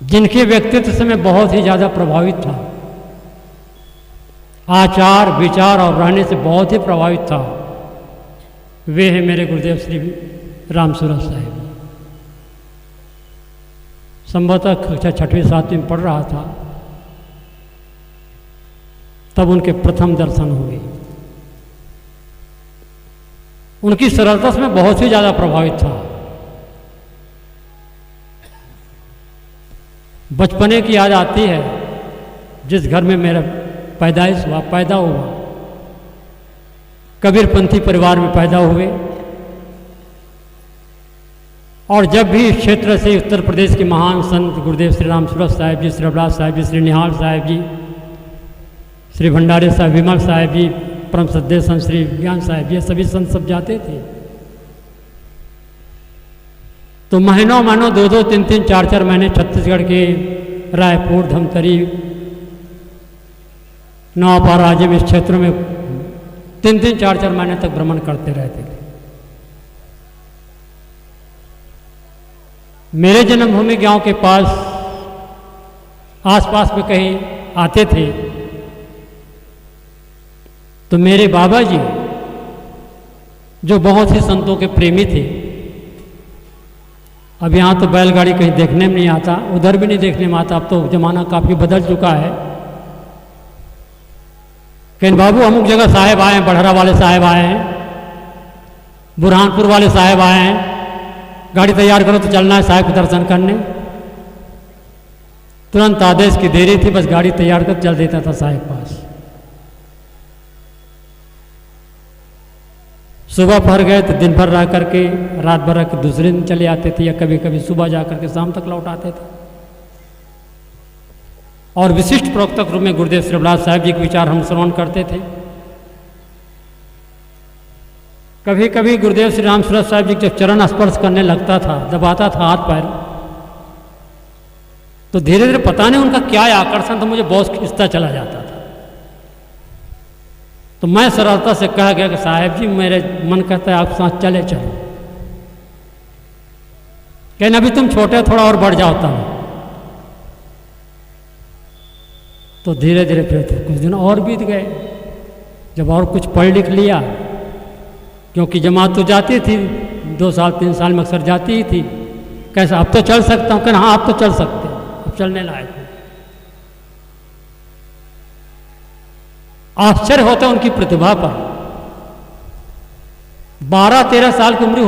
जिनके व्यक्तित्व से मैं बहुत ही ज़्यादा प्रभावित था, आचार विचार और रहने से बहुत ही प्रभावित था, वे हैं मेरे गुरुदेव श्री रामसूरत साहिब। संभवतः कक्षा 6वीं 7वीं में पढ़ रहा था, तब उनके प्रथम दर्शन हुए। उनकी सरलता से मैं बहुत ही ज़्यादा प्रभावित था। बचपने की याद आती है, जिस घर में मेरा पैदा हुआ, कबीरपंथी परिवार में पैदा हुए, और जब भी इस क्षेत्र से उत्तर प्रदेश के महान संत गुरुदेव श्री रामसूरत साहिब जी, श्री रविदास साहिब जी, श्री निहाल साहिब जी, श्री भंडारी साहब, विमल साहिब जी, परम श्रद्धेय संत श्री ज्ञान साहिब, ये सभी संत सब जाते थे, तो महीनों 2-2, 3-3, 4-4 महीने छत्तीसगढ़ के रायपुर, धमतरी, नवापारा आजम इस क्षेत्र में 3-3, 4-4 महीने तक भ्रमण करते रहते थे। मेरे जन्मभूमि गांव के पास आसपास में कहीं आते थे, तो मेरे बाबा जी, जो बहुत ही संतों के प्रेमी थे, अब यहाँ तो बैलगाड़ी कहीं देखने में नहीं आता, उधर भी नहीं देखने में आता, अब तो ज़माना काफ़ी बदल चुका है। कहीं बाबू अमुक जगह साहेब आए हैं, बढ़रा वाले साहेब आए हैं, बुरहानपुर वाले साहेब आए हैं, गाड़ी तैयार करो तो चलना है साहेब के दर्शन करने। तुरंत आदेश की देरी थी, बस गाड़ी तैयार कर चल देता था साहेब पास। सुबह पहर गए तो दिन भर रह करके रात भर रह के दूसरे दिन चले आते थे, या कभी कभी सुबह जा करके शाम तक लौट आते थे। और विशिष्ट प्रवक्ता रूप में गुरुदेव श्री रविदास साहिब जी के विचार हम श्रवण करते थे। कभी कभी गुरुदेव श्री रामसूरत साहिब जी जब चरण स्पर्श करने लगता था, दबाता था हाथ पैर, तो धीरे धीरे पता नहीं उनका क्या आकर्षण था, मुझे बहुत खिंचता चला जाता था। तो मैं सरलता से कहा गया कि साहेब जी, मेरे मन कहता है आप साथ चले चलो। कहने अभी तुम छोटे, थोड़ा और बढ़ जाता हूं। तो धीरे धीरे फिर कुछ दिन और बीत गए, जब और कुछ पढ़ लिख लिया, क्योंकि जमात तो जाती थी, 2 साल 3 साल में अक्सर जाती ही थी। कैसा अब तो चल सकता हूँ? कहना हाँ अब तो चल सकते, अब चलने लायक। आश्चर्य होता है उनकी प्रतिभा पर। 12-13 साल की उम्र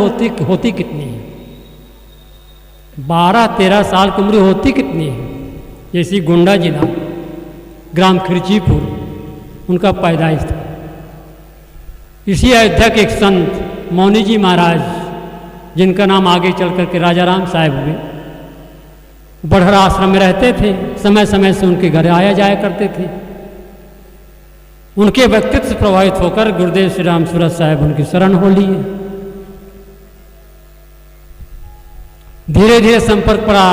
होती कितनी है? 12-13 साल की उम्र होती कितनी है? जैसी गोंडा जिला, ग्राम खिरचीपुर, उनका पैदाइश था। इसी अयोध्या के एक संत मौनी जी महाराज, जिनका नाम आगे चल करके राजा राम साहिब हुए, बढ़रा आश्रम में रहते थे, समय समय से उनके घर आया जाया करते थे। उनके व्यक्तित्व से प्रभावित होकर गुरुदेव श्री रामसूरत साहिब उनकी शरण हो लिए। धीरे धीरे संपर्क पड़ा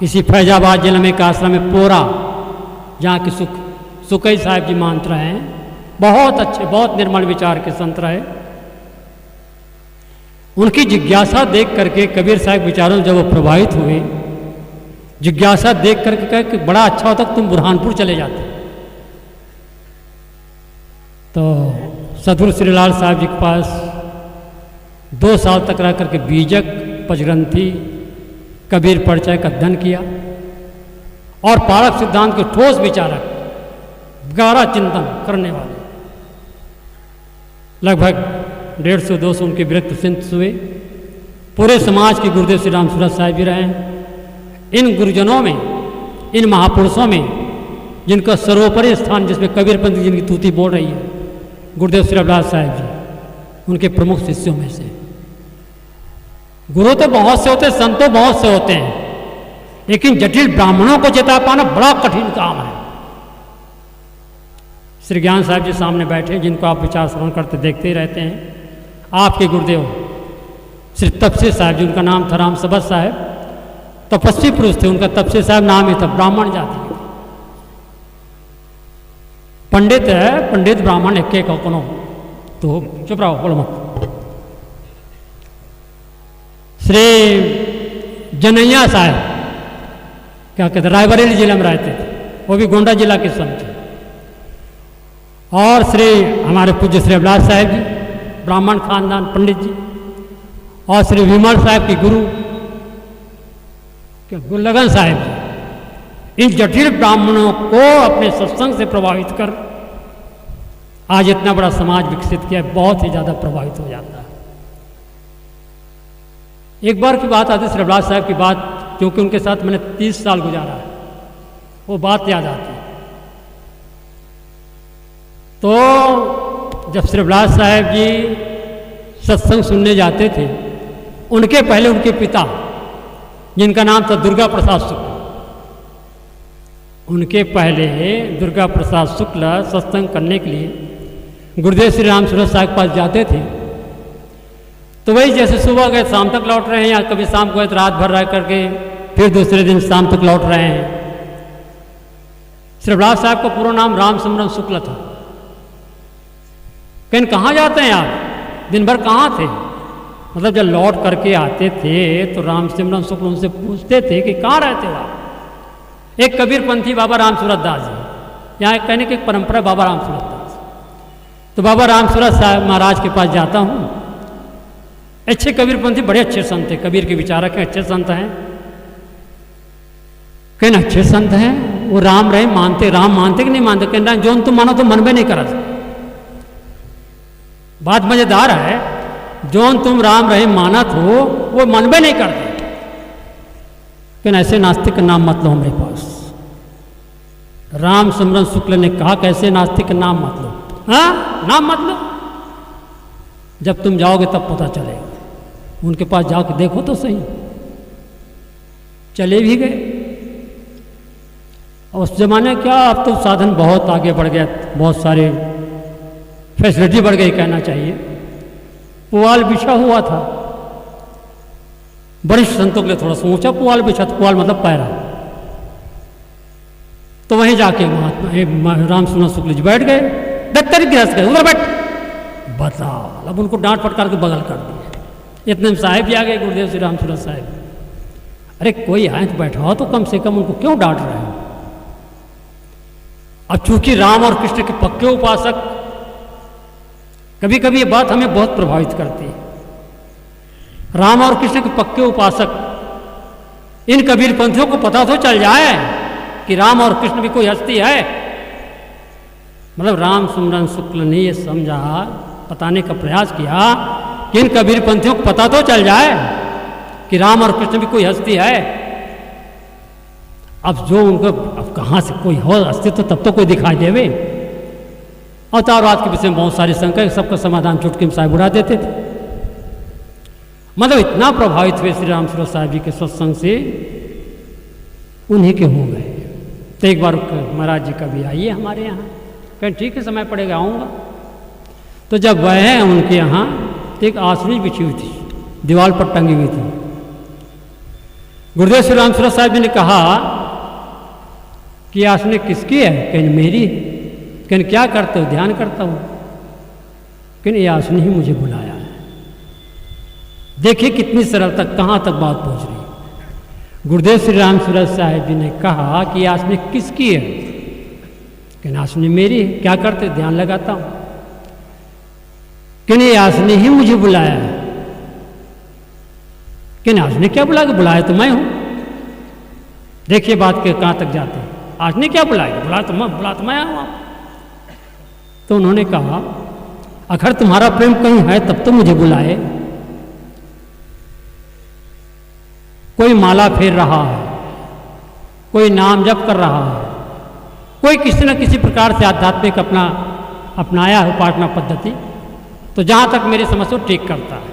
इसी फैजाबाद जिले में एक आश्रम में पोरा, जहाँ के सुकई साहिब जी महंत रहे हैं, बहुत अच्छे, बहुत निर्मल विचार के संत रहे। उनकी जिज्ञासा देख करके कबीर साहब विचारों जब वो प्रभावित हुए, जिज्ञासा देख करके कहे कि बड़ा अच्छा होता कि तुम बुरहानपुर चले जाते। तो सदगुरु श्रीलाल साहब जी के पास 2 साल तक रह करके बीजक, पचग्रंथी, कबीर परिचय का अध्ययन किया, और पारक सिद्धांत के ठोस विचारक, गहरा चिंतन करने वाले लगभग 150-200 उनके विरक्त संत हुए। पूरे समाज के गुरुदेव श्री रामसूरत साहिब जी रहे। इन गुरुजनों में, इन महापुरुषों में, जिनका सर्वोपरि स्थान, जिसमें कबीरपंथी जिनकी तूती बोल रही है, गुरुदेव श्री रविदास साहिब जी उनके प्रमुख शिष्यों में से। गुरु तो बहुत से होते हैं, संत तो बहुत से होते हैं, लेकिन जटिल ब्राह्मणों को जिता पाना बड़ा कठिन काम है। श्री ज्ञान साहब जी सामने बैठे, जिनको आप विचार श्रवण करते देखते ही रहते हैं। आपके गुरुदेव श्री तपसी साहब जी, उनका नाम था राम सबद साहब, तपस्वी पुरुष थे, उनका तपसी साहब नाम ही था, ब्राह्मण जाति के। पंडित है, पंडित ब्राह्मण एक एक कोनो, तो चुप रहो, बोलो मत। श्री जनैया साहब क्या कहते रायबरेली जिले में रहते थे, वो भी गोंडा जिला के संत थे। और श्री हमारे पूज्य श्री अभिलाष साहब जी ब्राह्मण खानदान पंडित जी, और श्री विमल साहब के गुरु गुलगन साहब जी, इन जटिल ब्राह्मणों को अपने सत्संग से प्रभावित कर आज इतना बड़ा समाज विकसित किया, बहुत ही ज़्यादा प्रभावित हो जाता है। एक बार की बात आती है, श्री अभिलाष साहब की बात, क्योंकि उनके साथ मैंने 30 साल गुजारा है, वो बात याद आती है। तो जब श्री अभिलाष साहब जी सत्संग सुनने जाते थे, उनके पहले उनके पिता जिनका नाम था दुर्गा प्रसाद शुक्ल, उनके पहले दुर्गा प्रसाद शुक्ल सत्संग करने के लिए गुरुदेव श्री राम सूरत साहब के पास जाते थे। तो वही जैसे सुबह गए शाम तक लौट रहे हैं, या कभी शाम को गए तो रात भर रह करके फिर दूसरे दिन शाम तक लौट रहे हैं। श्री अभिलाष साहब का पूरा नाम राम सिमरन शुक्ल था। कहीं कहाँ जाते हैं आप, दिन भर कहाँ थे? मतलब जब लौट करके आते थे तो राम सिमरन शुक्ल उनसे पूछते थे कि कहाँ रहते हो आप। एक कबीरपंथी बाबा राम सूरत दास जी, यहाँ कहने की एक परंपरा बाबा राम सूरत दास। तो बाबा राम सूरत साहब महाराज के पास जाता हूँ, अच्छे कबीरपंथी, बड़े अच्छे संत थे, कबीर के विचारक हैं, अच्छे संत हैं। कहना अच्छे संत हैं, वो राम रहे मानते, राम मानते कि नहीं मानते? कहना जो तुम मानो तो मन में नहीं करा। बात मजेदार है, जो तुम राम रहे मानत हो वो मन में नहीं करते। लेकिन ऐसे नास्तिक का नाम मत लो हमारे पास। राम सिमरन शुक्ल ने कहा कैसे नास्तिक का नाम मत लो, हाँ नाम मत लो, जब तुम जाओगे तब पता चलेगा। उनके पास जाके देखो तो सही। चले भी गए। उस जमाने क्या, अब तो साधन बहुत आगे बढ़ गया, बहुत सारे फैसिलिटी बढ़ गई कहना चाहिए। पुआल बिछा हुआ था, वरिष्ठ संतों के लिए थोड़ा सा ऊंचा पुआल बिछा था, पुआल मतलब पैरा। तो वहीं जाके महात्मा राम सिमरन शुक्ल जी बैठ गए, दफ्तर गृहस्थ गए, उधर बैठ। बताओ, अब उनको डांट फटकार के बगल कर दिया। इतने में साहिब जी आ गए, गुरुदेव श्री राम सूरत साहिब। अरे कोई आए तो बैठाओ तो कम से कम, उनको क्यों डांट रहे हो? अब चूंकि राम और कृष्ण के पक्के उपासक, कभी कभी ये बात हमें बहुत प्रभावित करती है। राम और कृष्ण के पक्के उपासक, इन कबीरपंथियों को पता तो चल जाए कि राम और कृष्ण भी कोई हस्ती है। मतलब राम सिमरन शुक्ल ने ये समझा, बताने का प्रयास किया कि इन कबीरपंथियों को पता तो चल जाए कि राम और कृष्ण भी कोई हस्ती है। अब जो उनको, अब कहाँ से कोई हो अस्तित्व, तब तो कोई दिखाई देवे। अवतारवाद के विषय में बहुत सारी शंका, सबका समाधान चुटकी में साहब उड़ा देते थे। मतलब इतना प्रभावित हुए श्री राम सूरत साहब जी के सत्संग से, उन्हीं के हो गए। तो एक बार महाराज जी कभी आइए हमारे यहाँ, कहीं ठीक है समय पड़ेगा आऊँगा। तो जब वह हैं उनके यहाँ, तो एक आसनी बिछी हुई थी, दीवार पर टंगी हुई थी। गुरुदेव श्री राम सूरत साहब जी ने कहा कि आसनी किसकी है? कहीं मेरी है। कहीं क्या करते हो? ध्यान करता हूँ। कहीं ये आसनी ही मुझे बुलाया है। देखिए कितनी सरलता, कहाँ तक बात पहुँच रही है। गुरुदेव श्री राम सूरत साहब जी ने कहा कि आसनी किसकी है? कहीं आसनी मेरी है। क्या करते? ध्यान लगाता हूँ। कहीं ये आसनी ही मुझे बुलाया है। कहीं आसनी क्या बुला के? बुलाया तो मैं हूँ। देखिए बात के कहाँ तक जाते हैं। आसनी क्या बुलाएगी? बुला तो मैं आऊँ। तो उन्होंने कहा अगर तुम्हारा प्रेम कहीं है तब तो मुझे बुलाए। कोई माला फेर रहा है, कोई नाम जप कर रहा है, कोई किसी न किसी प्रकार से आध्यात्मिक अपनाया है उपासना पद्धति, तो जहाँ तक मेरी समझ से ठीक करता है।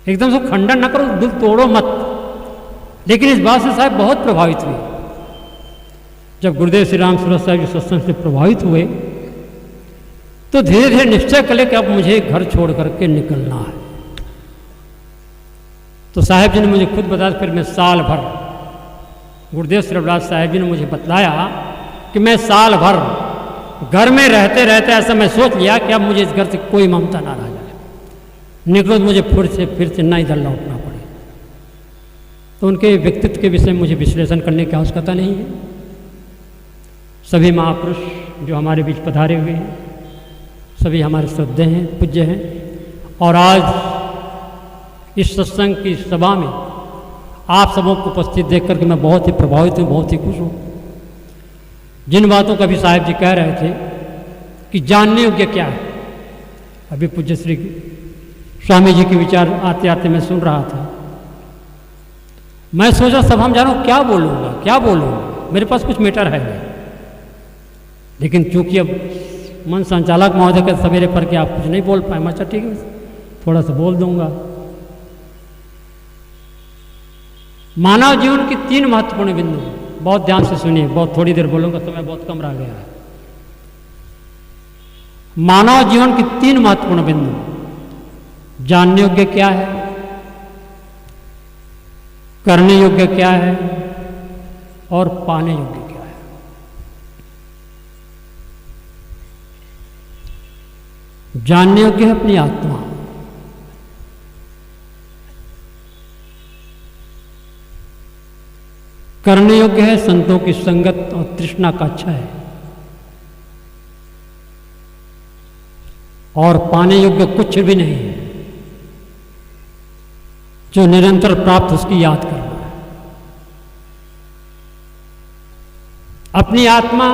एकदम से खंडन न करो, दिल तोड़ो मत। लेकिन इस बात से साहब बहुत प्रभावित हुए। जब गुरुदेव श्री राम सूरत साहब जी सत्संग से प्रभावित हुए तो धीरे धीरे निश्चय कर ले कि अब मुझे घर छोड़ करके निकलना है। तो साहब जी ने मुझे खुद बताया। फिर मैं साल भर, गुरुदेव श्री अभिलाष साहब जी ने मुझे बतलाया कि मैं साल भर घर में रहते रहते ऐसा मैं सोच लिया कि अब मुझे इस घर से कोई ममता ना रह जाए, निकलो तो मुझे फिर से ना इधर लौटना पड़े। तो उनके व्यक्तित्व के विषय में मुझे विश्लेषण करने की आवश्यकता नहीं है। सभी महापुरुष जो हमारे बीच पधारे हुए हैं, सभी हमारे श्रद्धेय हैं, पूज्य हैं। और आज इस सत्संग की सभा में आप सबों को उपस्थित देख करके मैं बहुत ही प्रभावित हूँ, बहुत ही खुश हूँ। जिन बातों का भी साहिब जी कह रहे थे कि जानने योग्य क्या है, अभी पूज्य श्री स्वामी जी के विचार आते आते मैं सुन रहा था। मैं सोचा सब हम जानो क्या बोलूँगा, मेरे पास कुछ मैटर है नहीं। लेकिन चूंकि अब मन संचालक महोदय के सवेरे पर के आप कुछ नहीं बोल पाए, मैं अच्छा ठीक है थोड़ा सा बोल दूंगा। मानव जीवन की 3 महत्वपूर्ण बिंदु, बहुत ध्यान से सुनिए, बहुत थोड़ी देर बोलूंगा, समय बहुत कम रह गया है। मानव जीवन की 3 महत्वपूर्ण बिंदु, जानने योग्य क्या है, करने योग्य क्या है और पाने योग्य क्या है। जानने योग्य है अपनी आत्मा, करने योग्य है संतों की संगत और तृष्णा का क्षय, और पाने योग्य कुछ भी नहीं है, जो निरंतर प्राप्त उसकी याद करना है। अपनी आत्मा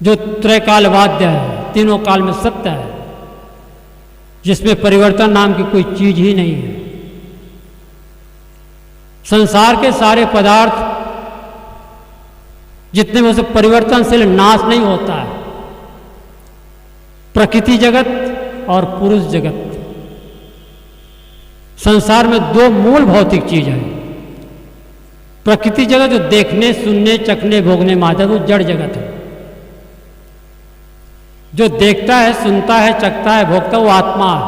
जो त्रैकाल वाद्य है, तीनों काल में सत्य है, जिसमें परिवर्तन नाम की कोई चीज ही नहीं है। संसार के सारे पदार्थ जितने में से परिवर्तनशील, नाश नहीं होता है। प्रकृति जगत और पुरुष जगत, संसार में 2 मूल भौतिक चीज है। प्रकृति जगत जो देखने, सुनने, चखने, भोगने में आता है, वो जड़ जगत है। जो देखता है, सुनता है, चखता है, भोगता है, वो आत्मा है।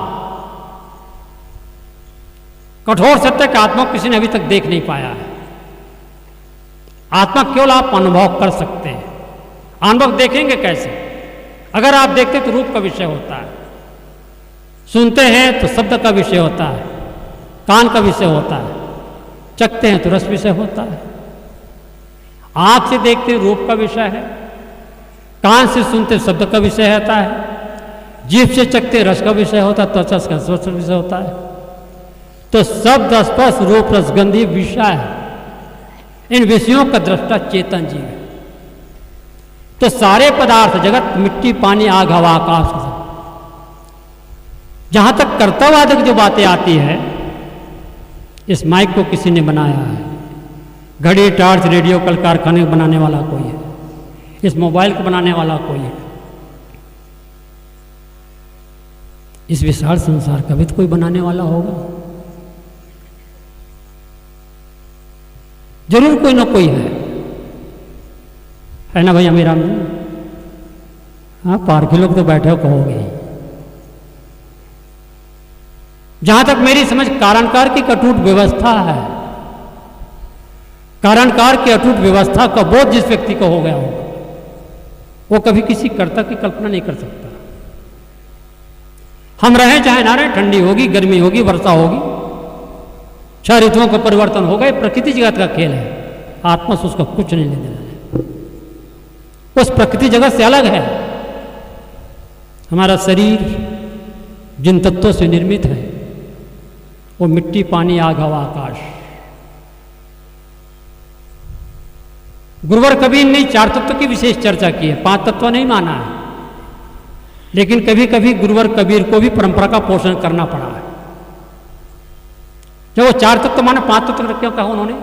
कठोर सत्य का आत्मा किसी ने अभी तक देख नहीं पाया है। आत्मा केवल आप अनुभव कर सकते हैं। अनुभव देखेंगे कैसे? अगर आप देखते तो रूप का विषय होता है, सुनते हैं तो शब्द का विषय होता है, कान का विषय होता है, चखते हैं तो रस विषय होता है, आंख से देखते रूप का विषय है, कान से सुनते शब्द का विषय होता है, जीभ से चखते रस का विषय होता है, त्वचा का स्पर्श विषय होता है। तो शब्द, स्पर्श, रूप, रसगंधी विषय है। इन विषयों का दृष्टा चेतन जीव है। तो सारे पदार्थ जगत, मिट्टी, पानी, आग, हवा, आकाश, जहां तक कर्तव्यवादक जो बातें आती है, इस माइक को किसी ने बनाया है, घड़ी, टार्च, रेडियो, कल कारखाने को बनाने वाला कोई है, इस मोबाइल को बनाने वाला कोई है, इस विशाल संसार का भी तो कोई बनाने वाला होगा, जरूर कोई ना कोई है ना भैया मेरा में? हाँ, पारखी लोग तो बैठे हो कहोगे। जहां तक मेरी समझ कारणकार की अटूट व्यवस्था है, कारणकार की अटूट व्यवस्था का बोध जिस व्यक्ति को हो गया होगा, वो कभी किसी कर्ता की कल्पना नहीं कर सकता। हम रहें चाहे ना रहें, ठंडी होगी, गर्मी होगी, वर्षा होगी, 6 ऋतुओं का परिवर्तन होगा, ये प्रकृति जगत का खेल है। आत्मा से उसका कुछ नहीं लेने देना है, उस प्रकृति जगत से अलग है। हमारा शरीर जिन तत्वों से निर्मित है, वो मिट्टी, पानी, आग, हवा, आकाश। गुरुवर कबीर ने 4 तत्व की विशेष चर्चा की है, 5 तत्व नहीं माना है। लेकिन कभी कभी गुरुवर कबीर को भी परंपरा का पोषण करना पड़ा है। जब वो 4 तत्व माने 5 तत्व क्यों कहा उन्होंने?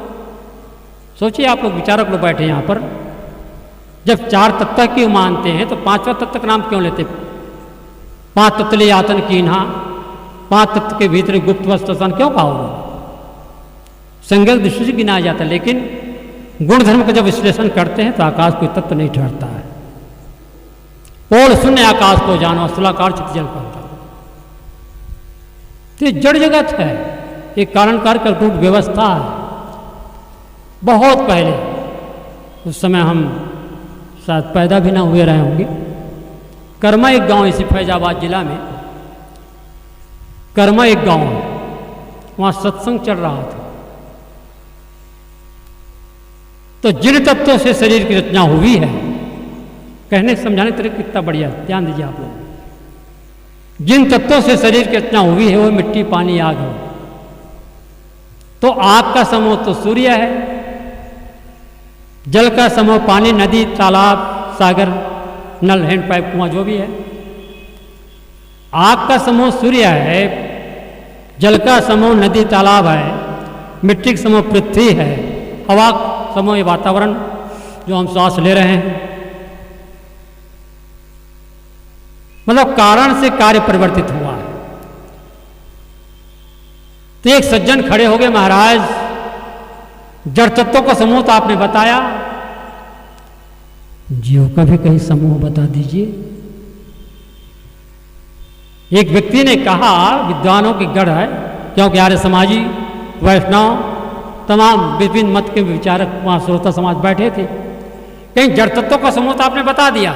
सोचिए, आप लोग विचारक लोग बैठे यहां पर, जब 4 तत्व क्यों मानते हैं तो 5वां तत्व का नाम क्यों लेते? 5 तत्व ले आतन कीन्हा, 5 तत्व के भीतर गुप्त वस्तुस्थान क्यों कहा उन्होंने? संज्ञक दृष्टि से गिनाया जाता है, लेकिन गुण धर्म का जब विश्लेषण करते हैं तो आकाश कोई तत्व नहीं ठहरता है। ओढ़ शून्य आकाश को जानो, स्थलाकार चित जल पाता। तो ये जड़ जगत है, एक कारणकार की अटूट व्यवस्था है। बहुत पहले, उस समय हम शायद पैदा भी ना हुए रहे होंगे, कर्मा एक गांव इसी फैजाबाद जिला में, कर्मा एक गांव है, वहाँ सत्संग चल रहा था। तो जिन तत्वों से शरीर की रचना हुई है, कहने समझाने तरीका कितना बढ़िया, ध्यान दीजिए आप लोग। जिन तत्वों से शरीर की रचना हुई है वो मिट्टी, पानी, आग है। तो आग का समूह तो सूर्य है, जल का समूह पानी, नदी, तालाब, सागर, नल, हैंडपाइप, कुआं, जो भी है। आग का समूह सूर्य है, जल का समूह नदी, तालाब है, मिट्टी का समूह पृथ्वी है, हवा समूह ये वातावरण जो हम श्वास ले रहे हैं। मतलब कारण से कार्य परिवर्तित हुआ है। तो एक सज्जन खड़े हो गए, महाराज जड़ तत्वों का समूह तो आपने बताया, जीव का भी कहीं समूह बता दीजिए। एक व्यक्ति ने कहा, विद्वानों की गढ़ है, क्योंकि आर्य समाजी, वैष्णव, तमाम विभिन्न मत के विचारक वहां श्रोता समाज बैठे थे। कहीं जड़ तत्वों का समूह तो आपने बता दिया,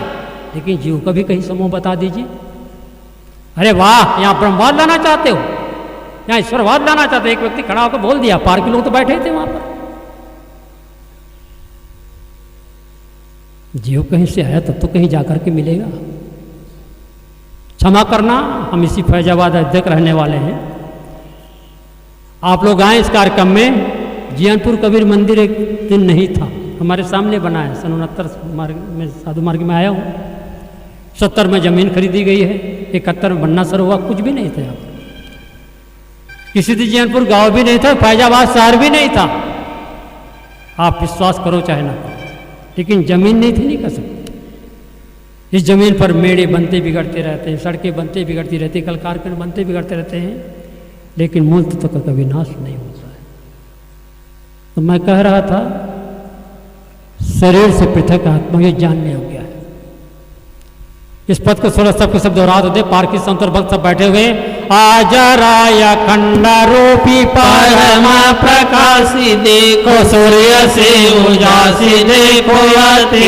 लेकिन जीव का भी कहीं समूह बता दीजिए। अरे वाह, यहां ब्रह्मवाद लाना चाहते हो, यहां ईश्वरवाद लाना चाहते हो। एक व्यक्ति खड़ा होकर बोल दिया, पार के लोग तो बैठे थे वहां पर। जीव कहीं से आया तब तो कहीं जाकर के मिलेगा। क्षमा करना, हम इसी फैजाबाद अध्यक्ष रहने वाले हैं। आप लोग आए इस कार्यक्रम में। जियानपुर कबीर मंदिर एक दिन नहीं था, हमारे सामने बना है। सन 69 में साधु मार्ग में आया हूँ। 70 में जमीन खरीदी गई है, 71 में बनना शुरू हुआ। कुछ भी नहीं था यहाँ पर, किसी दिन जियानपुर गांव भी नहीं था, फैजाबाद शहर भी नहीं था। आप विश्वास करो चाहे ना करो, लेकिन जमीन नहीं थी, नहीं कर सकते। इस जमीन पर मेड़े बनते बिगड़ते रहते हैं, सड़कें बनते बिगड़ती रहती, कल कारखाने बनते बिगड़ते रहते हैं, लेकिन मूल तत्व का कभी नाश नहीं होता है। तो मैं कह रहा था, शरीर से पृथक आत्मा ये जानने हो गया है। इस पद को थोड़ा सबके सब दोहरा दो दे। पार्की संतर भक्त सब बैठे हुए। आजराय खंड रूपी परमा प्रकाशी देखो, सूर्य से उजासी देखो, अति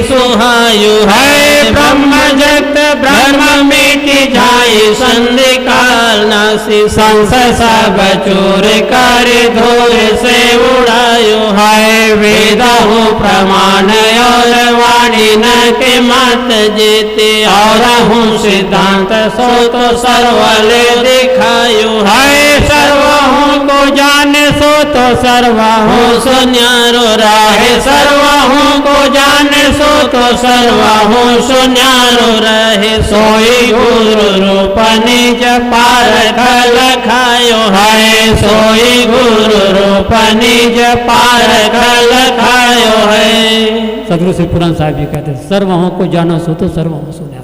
सुहायु है। ब्रह्म जगत ब्रह्म मिटि जाए, संधि काल नासी, संशय सब चोर कर धूर से उड़ायु है। वेद हूँ प्रमाण और वाणी न के मत जेते, और हूँ सिद्धांत सो तो सर्वले दिखायु है। सर्वहूँ को जाने सो तो सर्वहूँ सुन्यारो रहे, सर्वहूँ को जाने सो तो सर्वहूँ सुन्यारो रहे। सोई गुरु रूप निज पारख लखायो है, सोई गुरु रूप निज पारख लखायो है। सदगुरु श्री पुराण साहिब जी कहते हैं, सर्वहूँ को जानो सो तो सर्वहूँ सुन्यारो।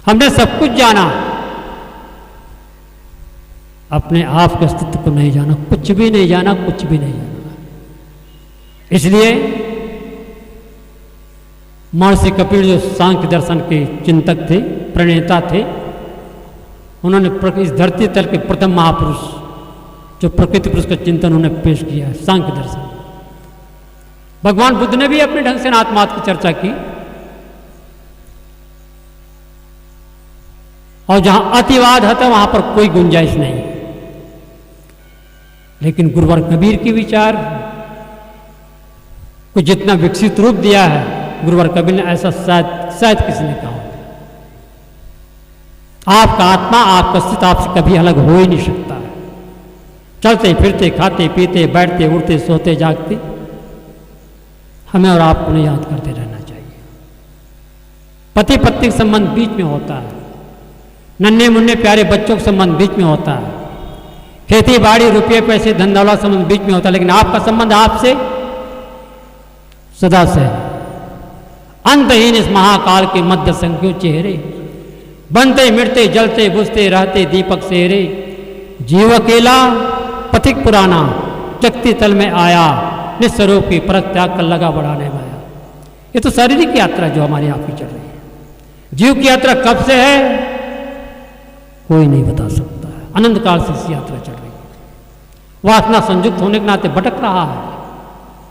हमने सब कुछ जाना, अपने आप के अस्तित्व को नहीं जाना, कुछ भी नहीं जाना, कुछ भी नहीं जाना। इसलिए महर्षि कपिल जो सांख्य दर्शन के चिंतक थे, प्रणेता थे, उन्होंने इस धरती तल के प्रथम महापुरुष जो प्रकृति पुरुष का चिंतन उन्होंने पेश किया है, सांख्य दर्शन। भगवान बुद्ध ने भी अपने ढंग से आत्मात की चर्चा की, और जहां अतिवाद है वहां पर कोई गुंजाइश नहीं। लेकिन गुरुवर कबीर की विचार को जितना विकसित रूप दिया है गुरुवर कबीर ने, ऐसा शायद किसी ने कहा। आपका आत्मा, आपका अस्तित्व आपसे कभी अलग हो ही नहीं सकता है। चलते फिरते, खाते पीते, बैठते उठते, सोते जागते, हमें और आपको नहीं याद करते रहना चाहिए। पति पत्नी का संबंध बीच में होता है, नन्हे मुन्ने प्यारे बच्चों का संबंध बीच में होता है, खेती बाड़ी, रुपये पैसे, धन दौलत संबंध बीच में होता है, लेकिन आपका संबंध आपसे सदा से है। अंतहीन इस महाकाल के मध्य संख्यो चेहरे, बनते मिटते जलते बुझते रहते दीपक सेहरे। जीव अकेला पथिक पुराना, जगती तल में आया, निस्वरूप की परख त्याग कर लगा बढ़ाने में आया। ये तो शारीरिक यात्रा जो हमारी आपकी चल रही है। जीव की यात्रा कब से है कोई नहीं बता सकता है। अनंत काल से इस यात्रा चल रही है। वासना संयुक्त होने के नाते भटक रहा है,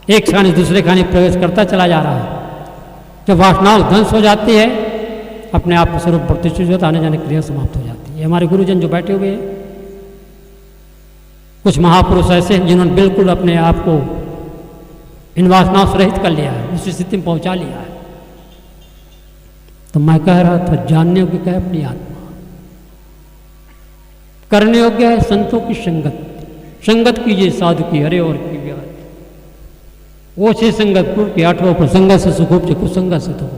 एक खाने दूसरे खाने प्रवेश करता चला जा रहा है। जब वासनाओं ध्वंस हो जाती है, अपने आप में स्वरूप प्रतिष्ठित होता, आने जाने क्रिया समाप्त हो जाती है। हमारे गुरुजन जो बैठे हुए हैं, कुछ महापुरुष ऐसे हैं जिन्होंने बिल्कुल अपने आप को इन वासनाओं से रहित कर लिया है, उस स्थिति में पहुंचा लिया है। तो मैं कह रहा था जानने योग्य क्या है अपनी आत्मा, करने योग्य है संतों की संगत। संगत कीजिए साधु की हरे और की व्याध, वो से संगत पूर्व की 8वां प्रसंग से सुखोप कुसंग से तो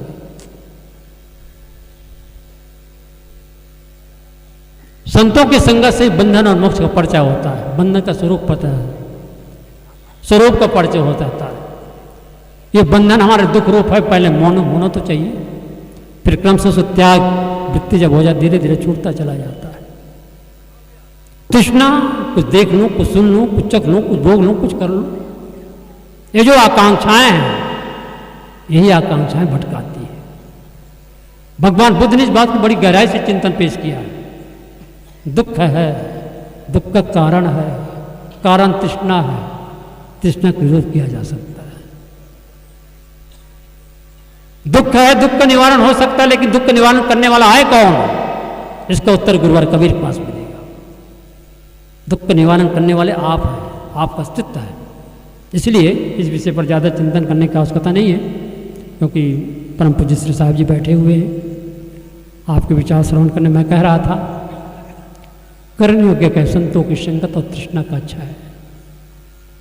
संतों की संगत से बंधन और मोक्ष का परिचय होता है। बंधन का स्वरूप पता है, स्वरूप का परिचय हो जाता है। ये बंधन हमारे दुख रूप है, पहले मौन होना तो चाहिए, फिर क्रम से उसको त्याग वृत्ति जब हो जाए धीरे धीरे छूटता चला जाता है। तृष्णा कुछ देख लूं, कुछ सुन लूं, कुछ चख लूं, कुछ भोग लूं, कुछ कर लूं, ये जो आकांक्षाएं हैं यही आकांक्षाएं भटकाती है। भगवान बुद्ध ने इस बात को बड़ी गहराई से चिंतन पेश किया है। दुख है, दुख का कारण है, कारण तृष्णा है, तृष्णा का विरोध किया जा सकता है। दुख है, दुख का निवारण हो सकता है, लेकिन दुख का निवारण करने वाला है कौन? इसका उत्तर गुरुवार कबीर के पास मिलेगा। दुख का निवारण करने वाले आप हैं, आपका अस्तित्व है। इसलिए इस विषय पर ज़्यादा चिंतन करने की आवश्यकता नहीं है, क्योंकि परम पूज्य श्री साहब जी बैठे हुए हैं। आपके विचार श्रवण करने मैं कह रहा था करने योग्य क्या संतों की संगत और तृष्णा का अच्छा है।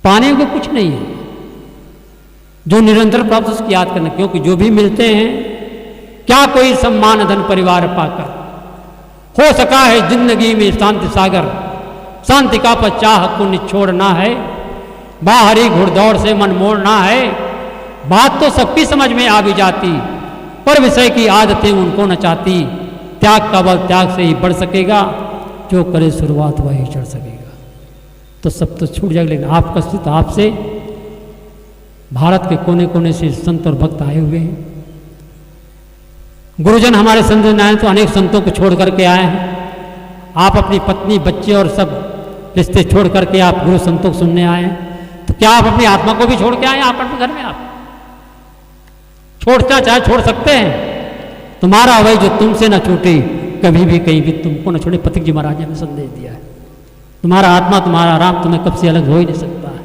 पाने को कुछ नहीं है, जो निरंतर प्राप्त उसकी याद करना, क्योंकि जो भी मिलते हैं क्या कोई सम्मान धन परिवार पाकर हो सका है जिंदगी में शांति सागर, शांति का पचाह को निछोड़ना है, बाहरी घुड़दौड़ से मन मोड़ना है। बात तो सबकी समझ में आ भी जाती, पर विषय की आदतें उनको न चाहती। त्याग का बल त्याग से ही बढ़ सकेगा, जो करे शुरुआत वही चढ़ सकेगा। तो सब तो छूट जाएगा, लेकिन आपका स्थित आपसे भारत के कोने कोने से संत और भक्त आए हुए हैं। गुरुजन हमारे संत आए तो अनेक संतों को छोड़ करके आए हैं। आप अपनी पत्नी बच्चे और सब रिश्ते छोड़ करके आप गुरु संतों को सुनने आए हैं, तो क्या आप अपनी आत्मा को भी छोड़ के आए? आप अपने घर में आप छोड़ना चाहे छोड़ सकते हैं। तुम्हारा वही जो तुमसे न छूटे कभी भी कहीं भी तुमको न छोड़े, पथिक जी महाराज ने हमें संदेश दिया है। तुम्हारा आत्मा तुम्हारा राम तुम्हें कब से अलग हो ही नहीं सकता है।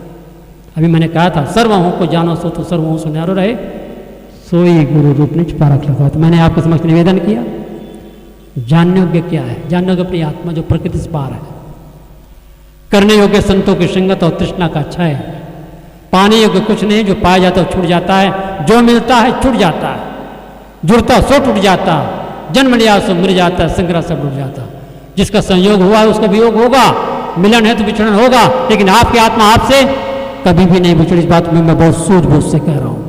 अभी मैंने कहा था सर्वों को जानो सो तो सर्वों से न्यारो रहे, सोई गुरु रूप ने छुपा रख लगा। तो मैंने आपके समक्ष निवेदन किया, जानने योग्य क्या है? जानने योग्य अपनी आत्मा जो प्रकृति से पार है। करने योग्य संतों की संगत और तृष्णा का अच्छा है। पाने योग्य कुछ नहीं, जो पाया जाता है छूट जाता है, जो मिलता है छूट जाता है, जुड़ता सो टूट जाता, जन्म लिया सो मर जाता, संग्रह सब टूट जाता। जिसका संयोग हुआ है उसका वियोग होगा, मिलन है तो विछड़न होगा, लेकिन आपकी आत्मा आपसे कभी भी नहीं बिछड़ी। इस बात में मैं बहुत सूझबूझ से कह रहा हूं।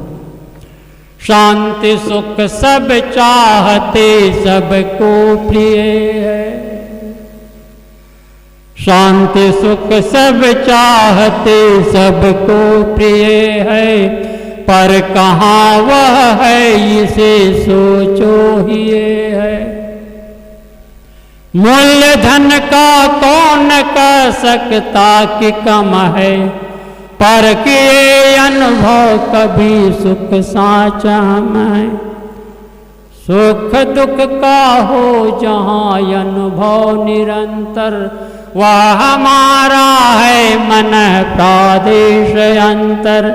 शांति सुख सब चाहते सबको प्रिय है, शांति सुख सब चाहते सबको प्रिय है, पर कहाँ वह है इसे सोचो ही है। मूल्य धन का कौन कह सकता कि कम है, पर किए अनुभव कभी सुख साचा में। सुख दुख का हो जहाँ अनुभव निरंतर, वह हमारा है मन प्रादेश अंतर।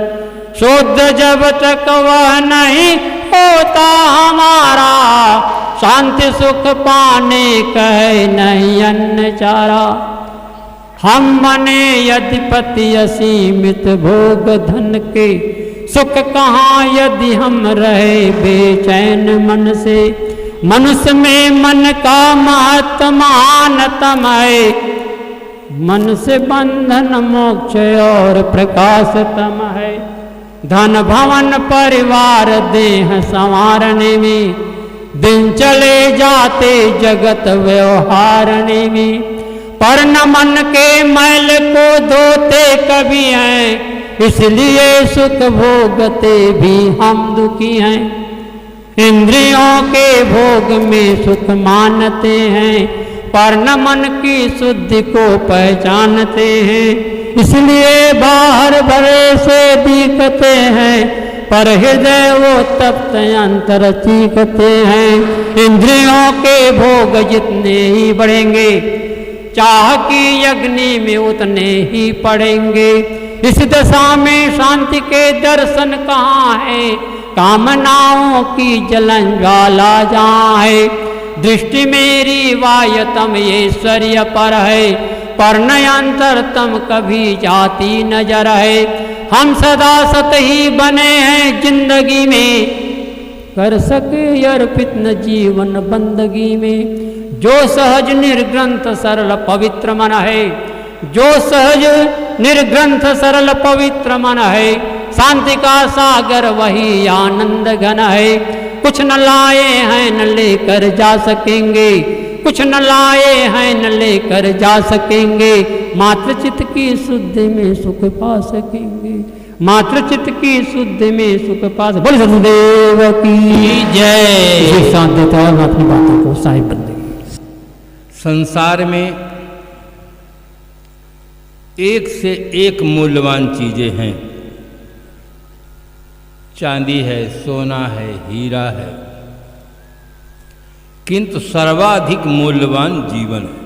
शुद्ध जब तक वह नहीं होता हमारा, शांति सुख पाने कहे नहीं अन्य चारा। हम बने अधिपति असीमित भोग धन के, सुख कहाँ यदि हम रहे बेचैन मन से। मनुष्य में मन का महत्व महानतम है, मन से बंधन मोक्ष और प्रकाशतम है। धन भवन परिवार देह संवारने में, दिन चले जाते जगत व्यवहारने में। पर न मन के मैल को धोते कभी हैं, इसलिए सुख भोगते भी हम दुखी हैं। इंद्रियों के भोग में सुख मानते हैं, पर न मन की शुद्धि को पहचानते हैं। इसलिए बाहर भरे से दिखते हैं, पर हृदय वो तप्त अंतर चीखते हैं। इंद्रियों के भोग जितने ही बढ़ेंगे, चाह की अग्नि में उतने ही पड़ेंगे। इस दशा में शांति के दर्शन कहाँ है, कामनाओं की जलन ज्वाला जहाँ है। दृष्टि मेरी वायतम ऐश्वर्य पर है, पर नयांतर तम कभी जाती नजर है। हम सदा सत ही बने हैं जिंदगी में, कर सके अर्पित न जीवन बंदगी में। जो सहज निर्ग्रंथ सरल पवित्र मन है, जो सहज निर्ग्रंथ सरल पवित्र मन है, शांति का सागर वही आनंद घन है। कुछ न लाए हैं न लेकर जा सकेंगे, कुछ न लाए हैं न लेकर जा सकेंगे। मात्र चित्त की शुद्धि में सुख पा सकेंगे, मात्र चित्त की शुद्धि में सुख पा सकेंगे। बोल सदगुरुदेव की जय। साथ देता है मैं अपनी बातों को साहिब बंदे। संसार में एक से एक मूल्यवान चीजें हैं। चांदी है, सोना है, हीरा है, किंतु सर्वाधिक मूल्यवान जीवन है।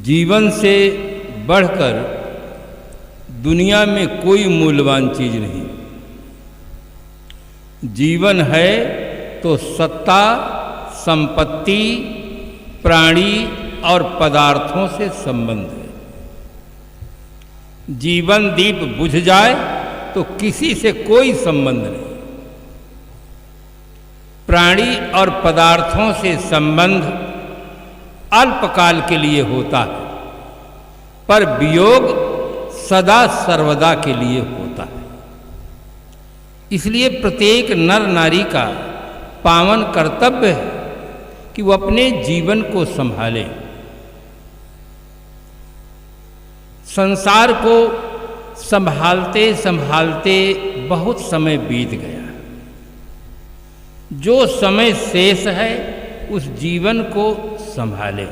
जीवन से बढ़कर दुनिया में कोई मूल्यवान चीज नहीं। जीवन है तो सत्ता, संपत्ति, प्राणी और पदार्थों से संबंध है। जीवन दीप बुझ जाए तो किसी से कोई संबंध नहीं। प्राणी और पदार्थों से संबंध अल्पकाल के लिए होता है, पर वियोग सदा सर्वदा के लिए होता है। इसलिए प्रत्येक नर नारी का पावन कर्तव्य है कि वो अपने जीवन को संभाले। संसार को संभालते संभालते बहुत समय बीत गया। जो समय शेष है उस जीवन को संभालें,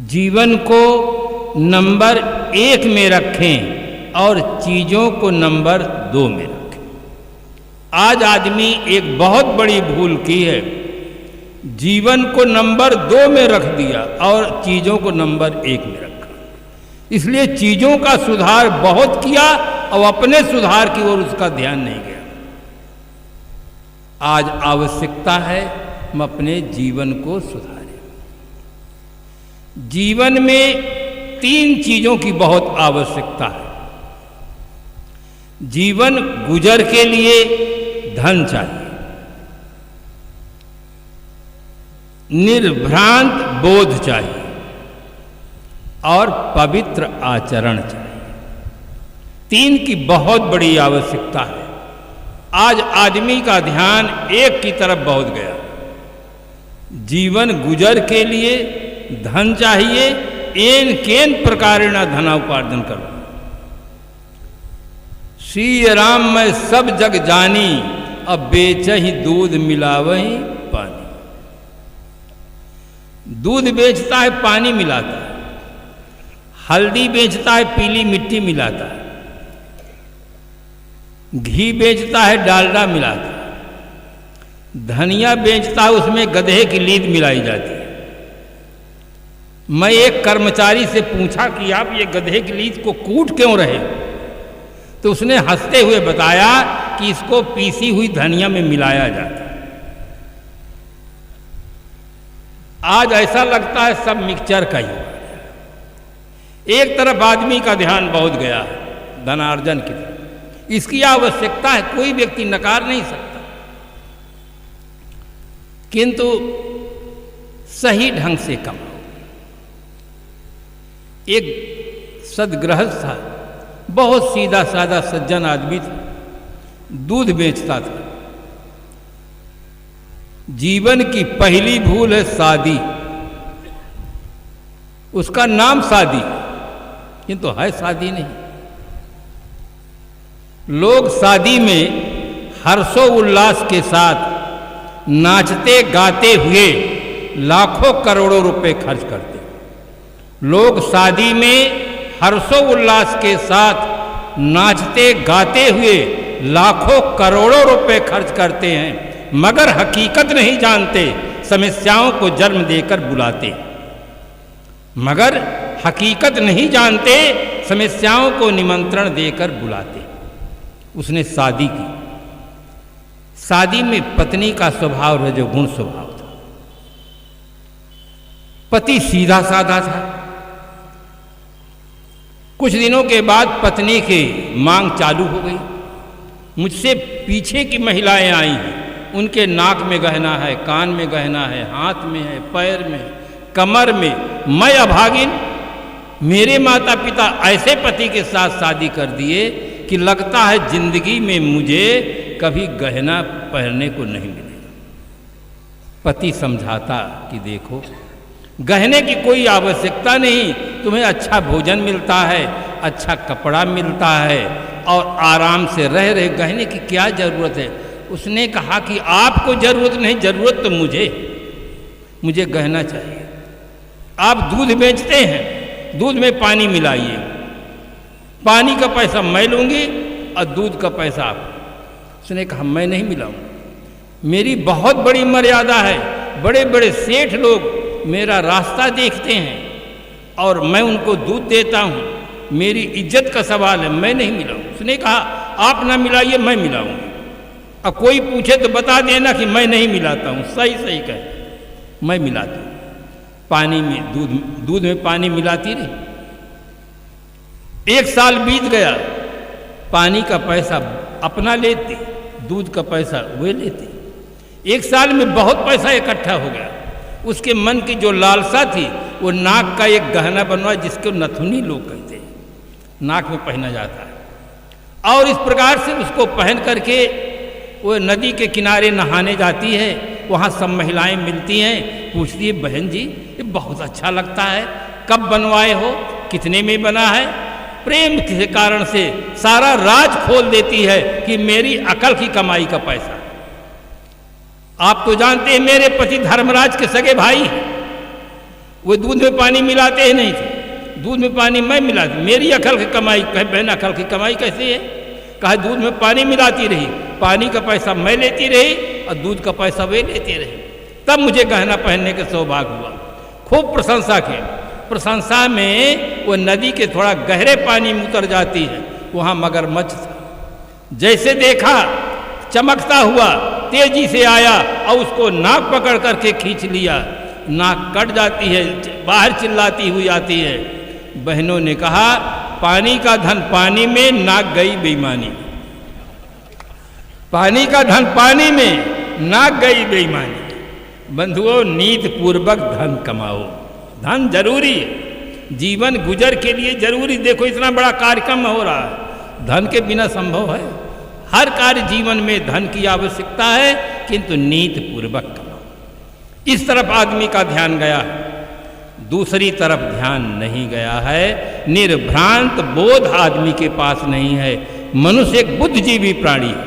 जीवन को नंबर 1 में रखें और चीजों को नंबर 2 में रखें। आज आदमी एक बहुत बड़ी भूल की है, जीवन को नंबर 2 में रख दिया और चीजों को नंबर 1 में रखा। इसलिए चीजों का सुधार बहुत किया और अपने सुधार की ओर उसका ध्यान नहीं गया। आज आवश्यकता है हम अपने जीवन को सुधारें। जीवन में 3 चीजों की बहुत आवश्यकता है। जीवन गुजर के लिए धन चाहिए, निर्भ्रांत बोध चाहिए और पवित्र आचरण चाहिए। 3 की बहुत बड़ी आवश्यकता है। आज आदमी का ध्यान एक की तरफ बहुत गया। जीवन गुजर के लिए धन चाहिए, एन केन प्रकारेण धनोपार्जन करो। श्री राम मैं सब जग जानी, अब बेच ही दूध मिलावही पानी। दूध बेचता है, पानी मिलाता है। हल्दी बेचता है, पीली मिट्टी मिलाता है। घी बेचता है, डालडा मिलाता है। धनिया बेचता है, उसमें गधे की लीद मिलाई जाती है। मैं एक कर्मचारी से पूछा कि आप ये गधे की लीद को कूट क्यों रहे, तो उसने हंसते हुए बताया कि इसको पीसी हुई धनिया में मिलाया जाता है। आज ऐसा लगता है सब मिक्सचर का ही। एक तरफ आदमी का ध्यान बहुत गया है धनार्जन की तरफ। इसकी आवश्यकता है, कोई व्यक्ति नकार नहीं सकता, किंतु सही ढंग से कमाओ। एक सदगृहस्थ था, बहुत सीधा साधा सज्जन आदमी था, दूध बेचता था। जीवन की पहली भूल है शादी। उसका नाम शादी, किंतु है शादी नहीं। लोग शादी में हर्षोल्लास के साथ नाचते गाते हुए लाखों करोड़ों रुपए खर्च करते। लोग शादी में हर्षोल्लास के साथ नाचते गाते हुए लाखों करोड़ों रुपए खर्च करते हैं, मगर हकीकत नहीं जानते, समस्याओं को जन्म देकर बुलाते। मगर हकीकत नहीं जानते, समस्याओं को निमंत्रण देकर बुलाते। उसने शादी की। शादी में पत्नी का स्वभाव रजोगुण स्वभाव था। पति सीधा साधा था। कुछ दिनों के बाद पत्नी की मांग चालू हो गई। मुझसे पीछे की महिलाएं आई हैं, उनके नाक में गहना है, कान में गहना है, हाथ में है, पैर में, कमर में। मैं अभागिन, मेरे माता पिता ऐसे पति के साथ शादी कर दिए कि लगता है जिंदगी में मुझे कभी गहना पहनने को नहीं मिलेगा। पति समझाता कि देखो, गहने की कोई आवश्यकता नहीं, तुम्हें अच्छा भोजन मिलता है, अच्छा कपड़ा मिलता है और आराम से रह रहे, गहने की क्या जरूरत है। उसने कहा कि आपको जरूरत नहीं, जरूरत तो मुझे गहना चाहिए। आप दूध बेचते हैं, दूध में पानी मिलाइए, पानी का पैसा मैं लूंगी और दूध का पैसा आप। उसने कहा मैं नहीं मिलाऊंगा, मेरी बहुत बड़ी मर्यादा है, बड़े बड़े सेठ लोग मेरा रास्ता देखते हैं और मैं उनको दूध देता हूँ, मेरी इज्जत का सवाल है, मैं नहीं मिलाऊंगा। उसने कहा आप ना मिलाइए, मैं मिलाऊंगा। अब कोई पूछे तो बता देना कि मैं नहीं मिलाता हूँ, सही सही कहे, मैं मिलाता हूँ। पानी में दूध में पानी मिलाती रही। 1 साल बीत गया, पानी का पैसा अपना लेते, दूध का पैसा वे लेते। 1 साल में बहुत पैसा इकट्ठा हो गया। उसके मन की जो लालसा थी, वो नाक का एक गहना बनवा, जिसको नथुनी लोग कहते हैं, नाक में पहना जाता है। और इस प्रकार से उसको पहन करके वो नदी के किनारे नहाने जाती है। वहाँ सब महिलाएं मिलती हैं, पूछती है बहन जी ये बहुत अच्छा लगता है, कब बनवाए हो, कितने में बना है। प्रेम के कारण से सारा राज खोल देती है कि मेरी अकल की कमाई का पैसा। आप तो जानते हैं मेरे पति धर्मराज के सगे भाई हैं, वो दूध में पानी मिलाते ही नहीं थे, दूध में पानी मैं मिलाती, मेरी अकल की कमाई। कहे बहन अकल की कमाई कैसे है। कहा दूध में पानी मिलाती रही, पानी का पैसा मैं लेती रही और दूध का पैसा वे लेती रही, तब मुझे गहना पहनने का सौभाग्य हुआ। खूब प्रशंसा की। प्रशंसा में वो नदी के थोड़ा गहरे पानी में उतर जाती है, वहाँ मगरमच्छ था। जैसे देखा चमकता हुआ तेजी से आया और उसको नाक पकड़ करके खींच लिया। नाक कट जाती है, बाहर चिल्लाती हुई आती है। बहनों ने कहा पानी का धन पानी में, नाक गई बेईमानी। पानी का धन पानी में, नाक गई बेईमानी। बंधुओं, नीति पूर्वक धन कमाओ। धन जरूरी है, जीवन गुजर के लिए जरूरी। देखो इतना बड़ा कार्यक्रम हो रहा है, धन के बिना संभव है। हर कार्य जीवन में धन की आवश्यकता है, किंतु नीति पूर्वक कमाओ। इस तरफ आदमी का ध्यान गया है, दूसरी तरफ ध्यान नहीं गया है। निर्भ्रांत बोध आदमी के पास नहीं है। मनुष्य एक बुद्धिजीवी प्राणी है,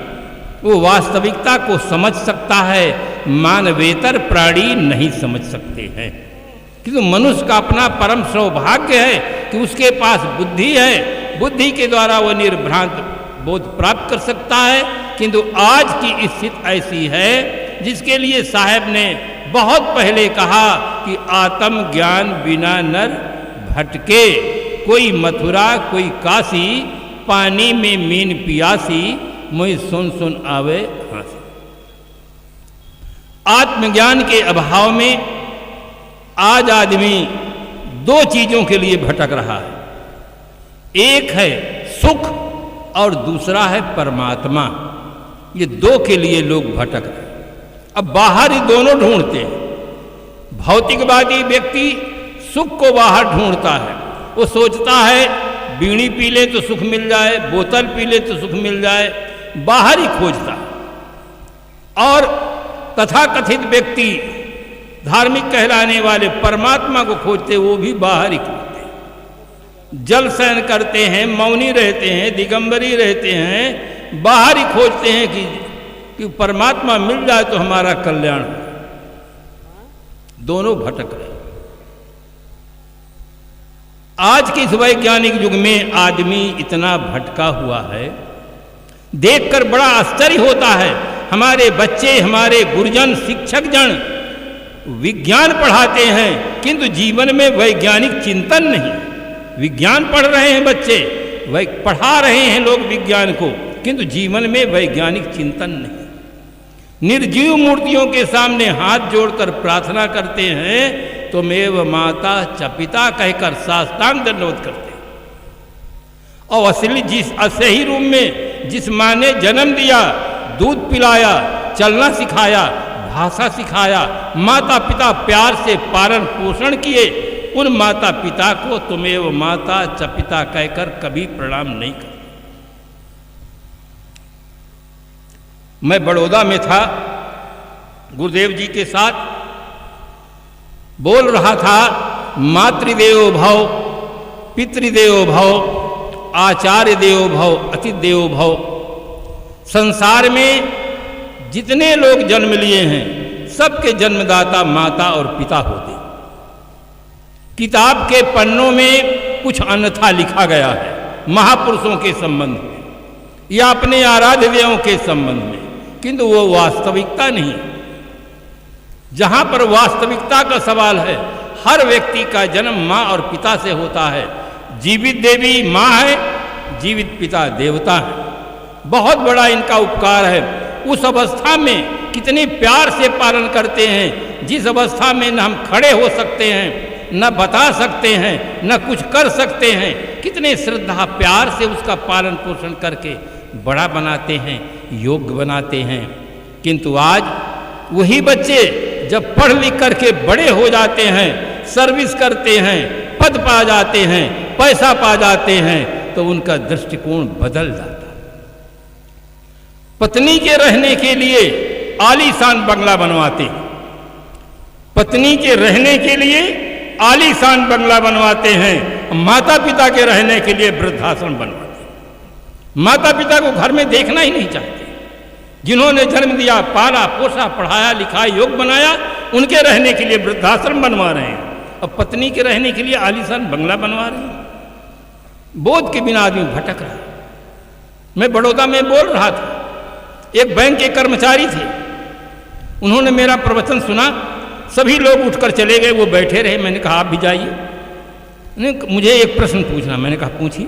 वो वास्तविकता को समझ सकता है, मानवेतर प्राणी नहीं समझ सकते हैं। किंतु मनुष्य का अपना परम सौभाग्य है कि उसके पास बुद्धि है, बुद्धि के द्वारा वो निर्भ्रांत बोध प्राप्त कर सकता है। किंतु आज की स्थिति ऐसी है जिसके लिए साहब ने बहुत पहले कहा कि आत्म ज्ञान बिना नर भटके, कोई मथुरा कोई काशी, पानी में मीन पियासी, मुझे सुन सुन आवे हंसी। आत्मज्ञान के अभाव में आज आदमी 2 चीजों के लिए भटक रहा है। एक है सुख और दूसरा है परमात्मा। ये 2 के लिए लोग भटक रहे हैं। अब बाहर ही दोनों ढूंढते हैं। भौतिकवादी व्यक्ति सुख को बाहर ढूंढता है। वो सोचता है बीड़ी पी ले तो सुख मिल जाए, बोतल पी ले तो सुख मिल जाए, बाहर ही खोजता है। और तथाकथित व्यक्ति धार्मिक कहलाने वाले परमात्मा को खोजते, वो भी बाहर ही खोजते हैं। जल शयन करते हैं, मौनी रहते हैं, दिगंबरी रहते हैं, बाहर ही खोजते हैं कि परमात्मा मिल जाए तो हमारा कल्याण हो। दोनों भटक रहे। आज के इस वैज्ञानिक युग में आदमी इतना भटका हुआ है, देखकर बड़ा आश्चर्य होता है। हमारे बच्चे, हमारे गुरुजन, शिक्षक जन विज्ञान पढ़ाते हैं, किंतु जीवन में वैज्ञानिक चिंतन नहीं। विज्ञान पढ़ रहे हैं बच्चे, वह पढ़ा रहे हैं लोग विज्ञान को, किंतु जीवन में वैज्ञानिक चिंतन नहीं। निर्जीव मूर्तियों के सामने हाथ जोड़कर प्रार्थना करते हैं तो मेव माता च पिता कहकर साष्टांग दंडवत करते हैं। और असली जिस असही रूप में जिस माँ ने जन्म दिया, दूध पिलाया, चलना सिखाया, भाषा सिखाया, माता पिता प्यार से पालन पोषण किए, उन माता पिता को तुमेव माता च पिता कहकर कभी प्रणाम नहीं करते। मैं बड़ौदा में था, गुरुदेव जी के साथ बोल रहा था, मातृदेवो भव, पितृदेवो भव, आचार्य देवो भव, अतिथि देवो भव। संसार में जितने लोग जन्म लिए हैं सबके जन्मदाता माता और पिता होते। किताब के पन्नों में कुछ अन्यथा लिखा गया है महापुरुषों के संबंध में या अपने आराध्य देवों के संबंध में, किंतु वो वास्तविकता नहीं। जहां पर वास्तविकता का सवाल है, हर व्यक्ति का जन्म माँ और पिता से होता है। जीवित देवी माँ है, जीवित पिता देवता है। बहुत बड़ा इनका उपकार है। उस अवस्था में कितने प्यार से पालन करते हैं, जिस अवस्था में न हम खड़े हो सकते हैं, न बता सकते हैं, न कुछ कर सकते हैं, कितने श्रद्धा प्यार से उसका पालन पोषण करके बड़ा बनाते हैं, योग्य बनाते हैं। किंतु आज वही बच्चे जब पढ़ लिख करके बड़े हो जाते हैं, सर्विस करते हैं, पद पा जाते हैं, पैसा पा जाते हैं, तो उनका दृष्टिकोण बदल जाता है। पत्नी के रहने के लिए आलीशान बंगला बनवाते, पत्नी के रहने के लिए आलीशान बंगला बनवाते हैं, माता पिता के रहने के लिए वृद्धाश्रम बनवाते हैं। माता पिता को घर में देखना ही नहीं चाहते। जिन्होंने जन्म दिया, पाला पोसा, पढ़ाया लिखाया, योग बनाया, उनके रहने के लिए वृद्धाश्रम बनवा रहे हैं, और पत्नी के रहने के लिए आलीशान बंगला बनवा रहे हैं। बोध के बिना आदमी भटक रहा है। मैं बड़ौदा में बोल रहा था, एक बैंक के कर्मचारी थे, उन्होंने मेरा प्रवचन सुना, सभी लोग उठकर चले गए, वो बैठे रहे। मैंने कहा आप भी जाइए, मुझे एक प्रश्न पूछना। मैंने कहा पूछिए।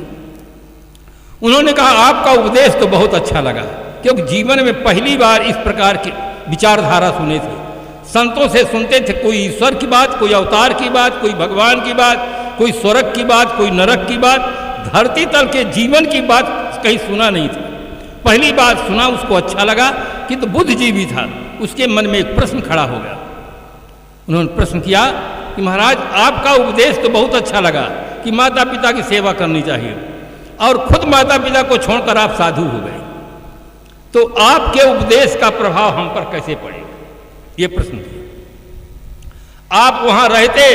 उन्होंने कहा आपका उपदेश तो बहुत अच्छा लगा, क्योंकि जीवन में पहली बार इस प्रकार की विचारधारा सुने थे। संतों से सुनते थे कोई ईश्वर की बात, कोई अवतार की बात, कोई भगवान की बात, कोई स्वर्ग की बात, कोई नरक की बात, धरती तल के जीवन की बात कहीं सुना नहीं था। पहली बार सुना, उसको अच्छा लगा, किंतु बुद्धिजीवी था, उसके मन में एक प्रश्न खड़ा हो गया। उन्होंने प्रश्न किया कि महाराज आपका उपदेश तो बहुत अच्छा लगा कि माता पिता की सेवा करनी चाहिए, और खुद माता पिता को छोड़कर आप साधु हो गए, तो आपके उपदेश का प्रभाव हम पर कैसे पड़ेगा? ये प्रश्न किया। आप वहां रहते,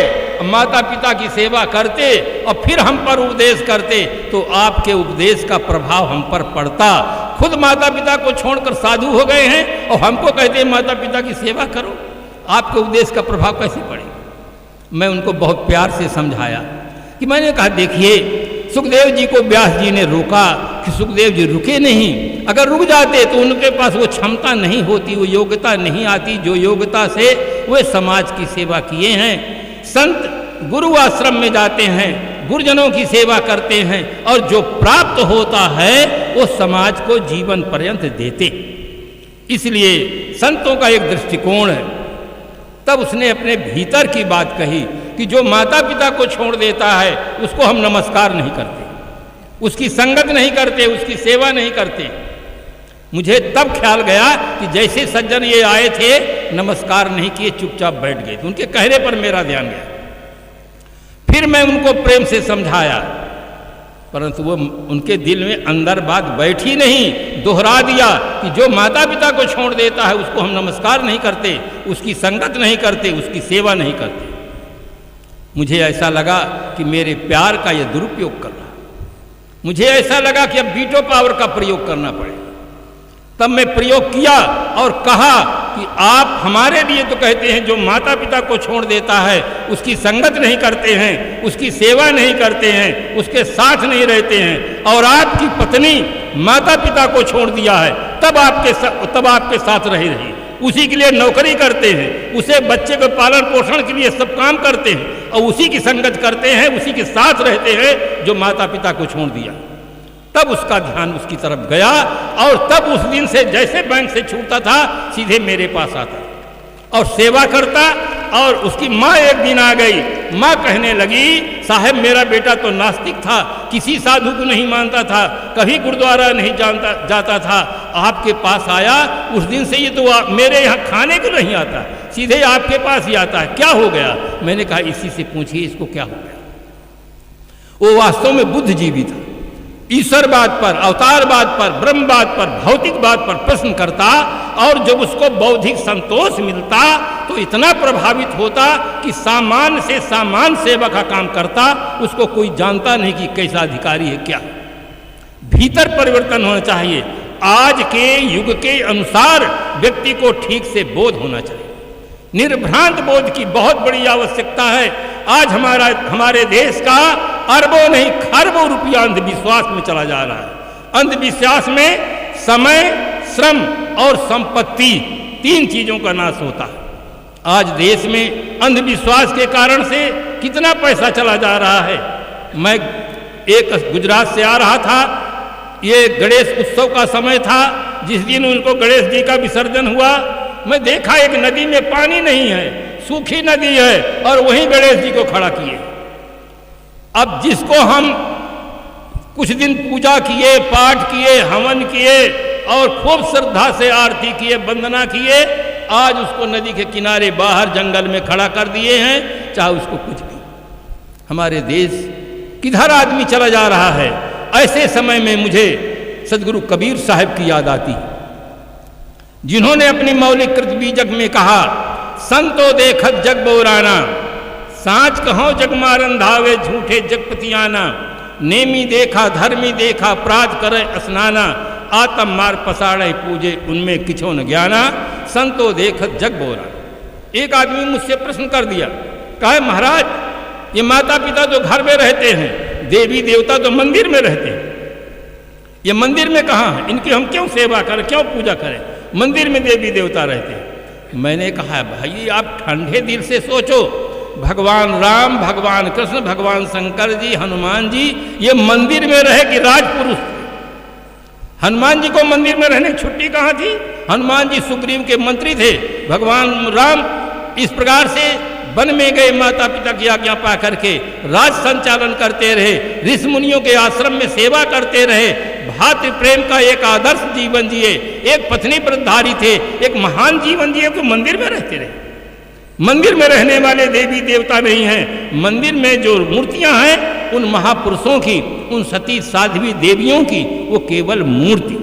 माता पिता की सेवा करते और फिर हम पर उपदेश करते, तो आपके उपदेश का प्रभाव हम पर पड़ता। खुद माता पिता को छोड़कर साधु हो गए हैं और हमको कहते हैं माता पिता की सेवा करो, आपके उपदेश का प्रभाव कैसे पड़ेगा? मैं उनको बहुत प्यार से समझाया कि मैंने कहा देखिए, सुखदेव जी को व्यास जी ने रोका कि सुखदेव जी रुके नहीं। अगर रुक जाते तो उनके पास वो क्षमता नहीं होती, वो योग्यता नहीं आती जो योग्यता से वे समाज की सेवा किए हैं। संत गुरु आश्रम में जाते हैं, गुरुजनों की सेवा करते हैं, और जो प्राप्त होता है वो समाज को जीवन पर्यंत देते। इसलिए संतों का एक दृष्टिकोण है। तब उसने अपने भीतर की बात कही कि जो माता पिता को छोड़ देता है उसको हम नमस्कार नहीं करते, उसकी संगत नहीं करते, उसकी सेवा नहीं करते। मुझे तब ख्याल गया कि जैसे सज्जन ये आए थे, नमस्कार नहीं किए, चुपचाप बैठ गए, तो उनके कहने पर मेरा ध्यान गया। फिर मैं उनको प्रेम से समझाया, परंतु वो उनके दिल में अंदर बात बैठी नहीं। दोहरा दिया कि जो माता पिता को छोड़ देता है उसको हम नमस्कार नहीं करते, उसकी संगत नहीं करते, उसकी सेवा नहीं करते। मुझे ऐसा लगा कि मेरे प्यार का यह दुरुपयोग कर रहा। मुझे ऐसा लगा कि अब वीटो पावर का प्रयोग करना पड़ेगा। तब मैं प्रयोग किया और कहा कि आप हमारे लिए तो कहते हैं जो माता पिता को छोड़ देता है उसकी संगत नहीं करते हैं, उसकी सेवा नहीं करते हैं, उसके साथ नहीं रहते हैं, और आपकी पत्नी माता पिता को छोड़ दिया है, तब आपके साथ रही। उसी के लिए नौकरी करते हैं, उसे बच्चे को पालन पोषण के लिए सब काम करते हैं और उसी की संगत करते हैं, उसी के साथ रहते हैं जो माता पिता को छोड़ दिया। तब उसका ध्यान उसकी तरफ गया और तब उस दिन से जैसे बैंक से छूटता था सीधे मेरे पास आता और सेवा करता। और उसकी माँ एक दिन आ गई, माँ कहने लगी, साहब मेरा बेटा तो नास्तिक था, किसी साधु को नहीं मानता था, कभी गुरुद्वारा नहीं जाता था, आपके पास आया, उस दिन से ये तो मेरे यहाँ खाने को नहीं आता, सीधे आपके पास ही आता है, क्या हो गया? मैंने कहा इसी से पूछिए इसको क्या हो गया। वो वास्तव में बुद्धिजीवी था, ईश्वरवाद पर, अवतारवाद पर, ब्रह्मवाद पर, भौतिकवाद पर प्रश्न करता और जब उसको बौद्धिक संतोष मिलता तो इतना प्रभावित होता कि सामान्य से सामान्य सेवा का काम करता, उसको कोई जानता नहीं कि कैसा अधिकारी है क्या। भीतर परिवर्तन होना चाहिए। आज के युग के अनुसार व्यक्ति को ठीक से बोध होना चाहिए। निर्भ्रांत बोध की बहुत बड़ी आवश्यकता है। आज हमारे देश का अरबों नहीं खरबों रुपया अंधविश्वास में चला जा रहा है। अंधविश्वास में समय, श्रम और संपत्ति, 3 चीजों का नाश होता है। आज देश में अंधविश्वास के कारण से कितना पैसा चला जा रहा है। मैं एक गुजरात से आ रहा था, ये गणेश उत्सव का समय था, जिस दिन उनको गणेश जी का विसर्जन हुआ, मैं देखा एक नदी में पानी नहीं है, सूखी नदी है और वहीं गणेश जी को खड़ा किए। अब जिसको हम कुछ दिन पूजा किए, पाठ किए, हवन किए और खूब श्रद्धा से आरती किए, वंदना किए, आज उसको नदी के किनारे बाहर जंगल में खड़ा कर दिए हैं, चाहे उसको कुछ भी। हमारे देश किधर आदमी चला जा रहा है। ऐसे समय में मुझे सदगुरु कबीर साहब की याद आती, जिन्होंने अपनी मौलिक कृत बीजक में कहा, संतो देखत जग बोराना, सांच कहो जग मारन धावे, झूठे जगपतियाना, नेमी देखा धर्मी देखा, प्राज करे स्नाना, आत्म मार पसाड़े पूजे, उनमें किछो न ज्ञाना, संतो देखत जग बोराना। एक आदमी मुझसे प्रश्न कर दिया, कहा महाराज ये माता पिता तो घर में रहते हैं, देवी देवता तो मंदिर में रहते हैं, ये मंदिर में कहाँ है, इनकी हम क्यों सेवा करें, क्यों पूजा करें, मंदिर में देवी देवता रहते हैं। मैंने कहा भाई आप ठंडे दिल से सोचो, भगवान राम, भगवान कृष्ण, भगवान शंकर जी, हनुमान जी ये मंदिर में रहे कि राजपुरुष थे। हनुमान जी को मंदिर में रहने की छुट्टी कहाँ थी? हनुमान जी सुग्रीव के मंत्री थे। भगवान राम इस प्रकार से वन में गए, माता पिता की आज्ञा पा करके राज संचालन करते रहे, ऋषि मुनियों के आश्रम में सेवा करते रहे, भातृ प्रेम का एक आदर्श जीवन जिए, एक पत्नी व्रतधारी थे, एक महान जीवन जिए, तो मंदिर में रहते रहे। मंदिर में रहने वाले देवी देवता नहीं हैं, मंदिर में जो मूर्तियां हैं उन महापुरुषों की, उन सती साध्वी देवियों की, वो केवल मूर्ति।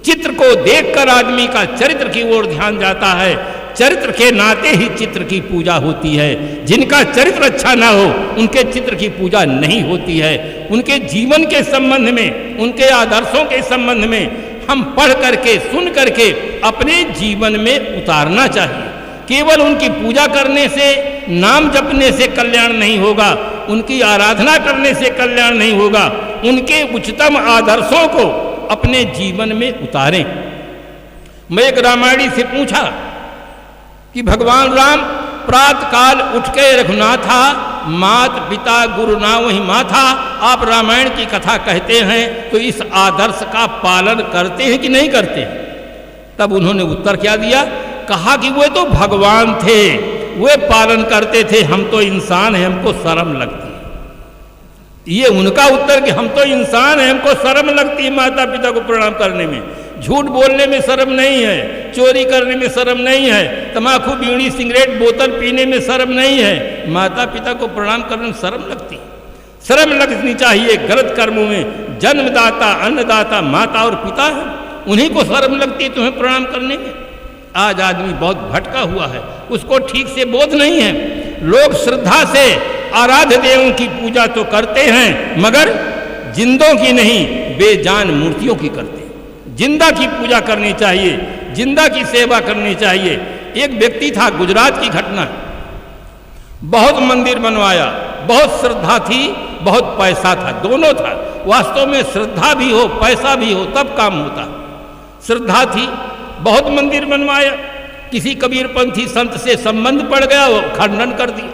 चित्र को देखकर आदमी का चरित्र की ओर ध्यान जाता है, चरित्र के नाते ही चित्र की पूजा होती है। जिनका चरित्र अच्छा ना हो उनके चित्र की पूजा नहीं होती है। उनके जीवन के संबंध में, उनके आदर्शों के संबंध में हम पढ़ करके, सुन करके अपने जीवन में उतारना चाहिए। केवल उनकी पूजा करने से, नाम जपने से कल्याण नहीं होगा, उनकी आराधना करने से कल्याण नहीं होगा। उनके उच्चतम आदर्शों को अपने जीवन में उतारें। मैं एक रामायणी से पूछा कि भगवान राम प्रातः काल उठ के रघुनाथा, मात पिता गुरु ना वही माथा, आप रामायण की कथा कहते हैं तो इस आदर्श का पालन करते हैं कि नहीं करते हैं? तब उन्होंने उत्तर क्या दिया? कहा कि वे तो भगवान थे, वे पालन करते थे, हम तो इंसान हैं, हमको शर्म लगती है। ये उनका उत्तर कि हम तो इंसान हैं, हमको शर्म लगती है माता पिता को प्रणाम करने में। झूठ बोलने में शर्म नहीं है, चोरी करने में शर्म नहीं है, तम्बाकू बीड़ी सिगरेट बोतल पीने में शर्म नहीं है, माता पिता को प्रणाम करने में शर्म लगती है। शर्म लगनी चाहिए गलत कर्मों में। जन्मदाता, अन्नदाता माता और पिता है, उन्हीं को शर्म लगती है तुम्हें प्रणाम करने में। आज आदमी बहुत भटका हुआ है, उसको ठीक से बोध नहीं है। लोग श्रद्धा से आराध्य देवों की पूजा तो करते हैं, मगर जिंदों की नहीं, बेजान मूर्तियों की करते हैं। जिंदा की पूजा करनी चाहिए, जिंदा की सेवा करनी चाहिए। एक व्यक्ति था, गुजरात की घटना, बहुत मंदिर बनवाया, बहुत श्रद्धा थी, बहुत पैसा था, दोनों था। वास्तव में श्रद्धा भी हो, पैसा भी हो, तब काम होता। श्रद्धा थी, बहुत मंदिर बनवाया, किसी कबीरपंथी संत से संबंध पड़ गया, वो खंडन कर दिया,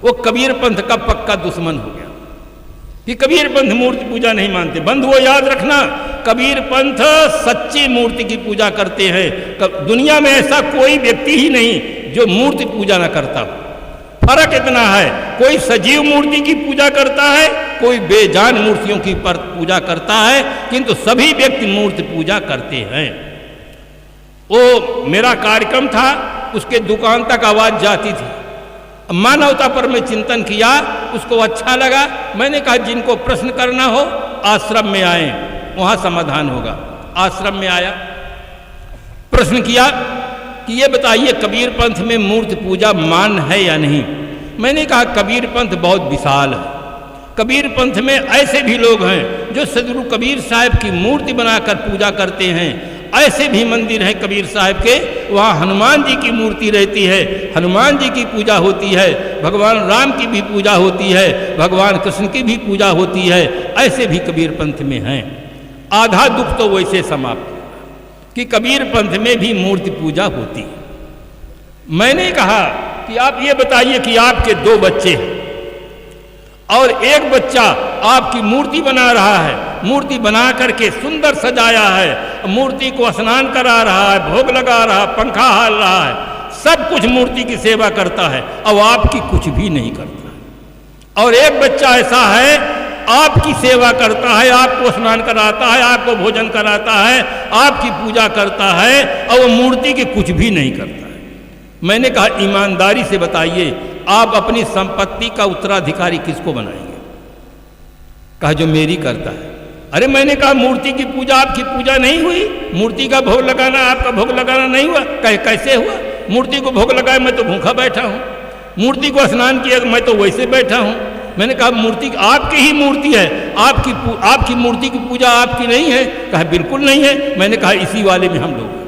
वो कबीरपंथ का पक्का दुश्मन हो गया कि कबीरपंथ मूर्ति पूजा नहीं मानते। बंधुओं याद रखना, कबीरपंथ सच्ची मूर्ति की पूजा करते हैं। दुनिया में ऐसा कोई व्यक्ति ही नहीं जो मूर्ति पूजा न करता हो। फर्क इतना है, कोई सजीव मूर्ति की पूजा करता है, कोई बेजान मूर्तियों की पूजा करता है, किंतु सभी व्यक्ति मूर्ति पूजा करते हैं। वो मेरा कार्यक्रम था, उसके दुकान तक आवाज जाती थी। मानवता पर मैं चिंतन किया, उसको अच्छा लगा। मैंने कहा जिनको प्रश्न करना हो आश्रम में आए, वहां समाधान होगा। आश्रम में आया, प्रश्न किया कि ये बताइए कबीरपंथ में मूर्ति पूजा मान है या नहीं। मैंने कहा कबीरपंथ बहुत विशाल है। कबीरपंथ में ऐसे भी लोग हैं जो सदगुरु कबीर साहब की मूर्ति बनाकर पूजा करते हैं। ऐसे भी मंदिर हैं कबीर साहब के, वहाँ हनुमान जी की मूर्ति रहती है, हनुमान जी की पूजा होती है, भगवान राम की भी पूजा होती है, भगवान कृष्ण की भी पूजा होती है। ऐसे भी कबीरपंथ में हैं। आधा दुख तो वैसे समाप्त कि कबीरपंथ में भी मूर्ति पूजा होती है। मैंने कहा कि आप ये बताइए कि आपके 2 बच्चे हैं और एक बच्चा आपकी मूर्ति बना रहा है, मूर्ति बना करके सुंदर सजाया है, मूर्ति को स्नान करा रहा है, भोग लगा रहा है, पंखा हाल रहा है, सब कुछ मूर्ति की सेवा करता है और आपकी कुछ भी नहीं करता। और एक बच्चा ऐसा है आपकी सेवा करता है, आपको स्नान कराता है, आपको भोजन कराता है, आपकी पूजा करता है और वो मूर्ति की कुछ भी नहीं करता है। मैंने कहा ईमानदारी से बताइए आप अपनी संपत्ति का उत्तराधिकारी किसको बनाएंगे? कहा जो मेरी करता है। अरे मैंने कहा मूर्ति की पूजा आपकी पूजा नहीं हुई, मूर्ति का भोग लगाना आपका भोग लगाना नहीं हुआ। कैसे हुआ? मूर्ति को भोग लगाए मैं तो भूखा बैठा हूँ, मूर्ति को स्नान किया मैं तो वैसे बैठा हूँ। मैंने कहा मूर्ति आपकी ही मूर्ति है, आपकी मूर्ति की पूजा आपकी नहीं है। कहा बिल्कुल नहीं है। मैंने कहा इसी वाले में हम लोग हैं।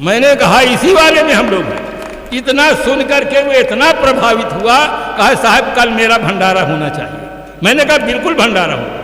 मैंने कहा इसी वाले में हम लोग हैं। इतना सुन करके वो इतना प्रभावित हुआ, कहा साहब कल मेरा भंडारा होना चाहिए। मैंने कहा बिल्कुल भंडारा होगा।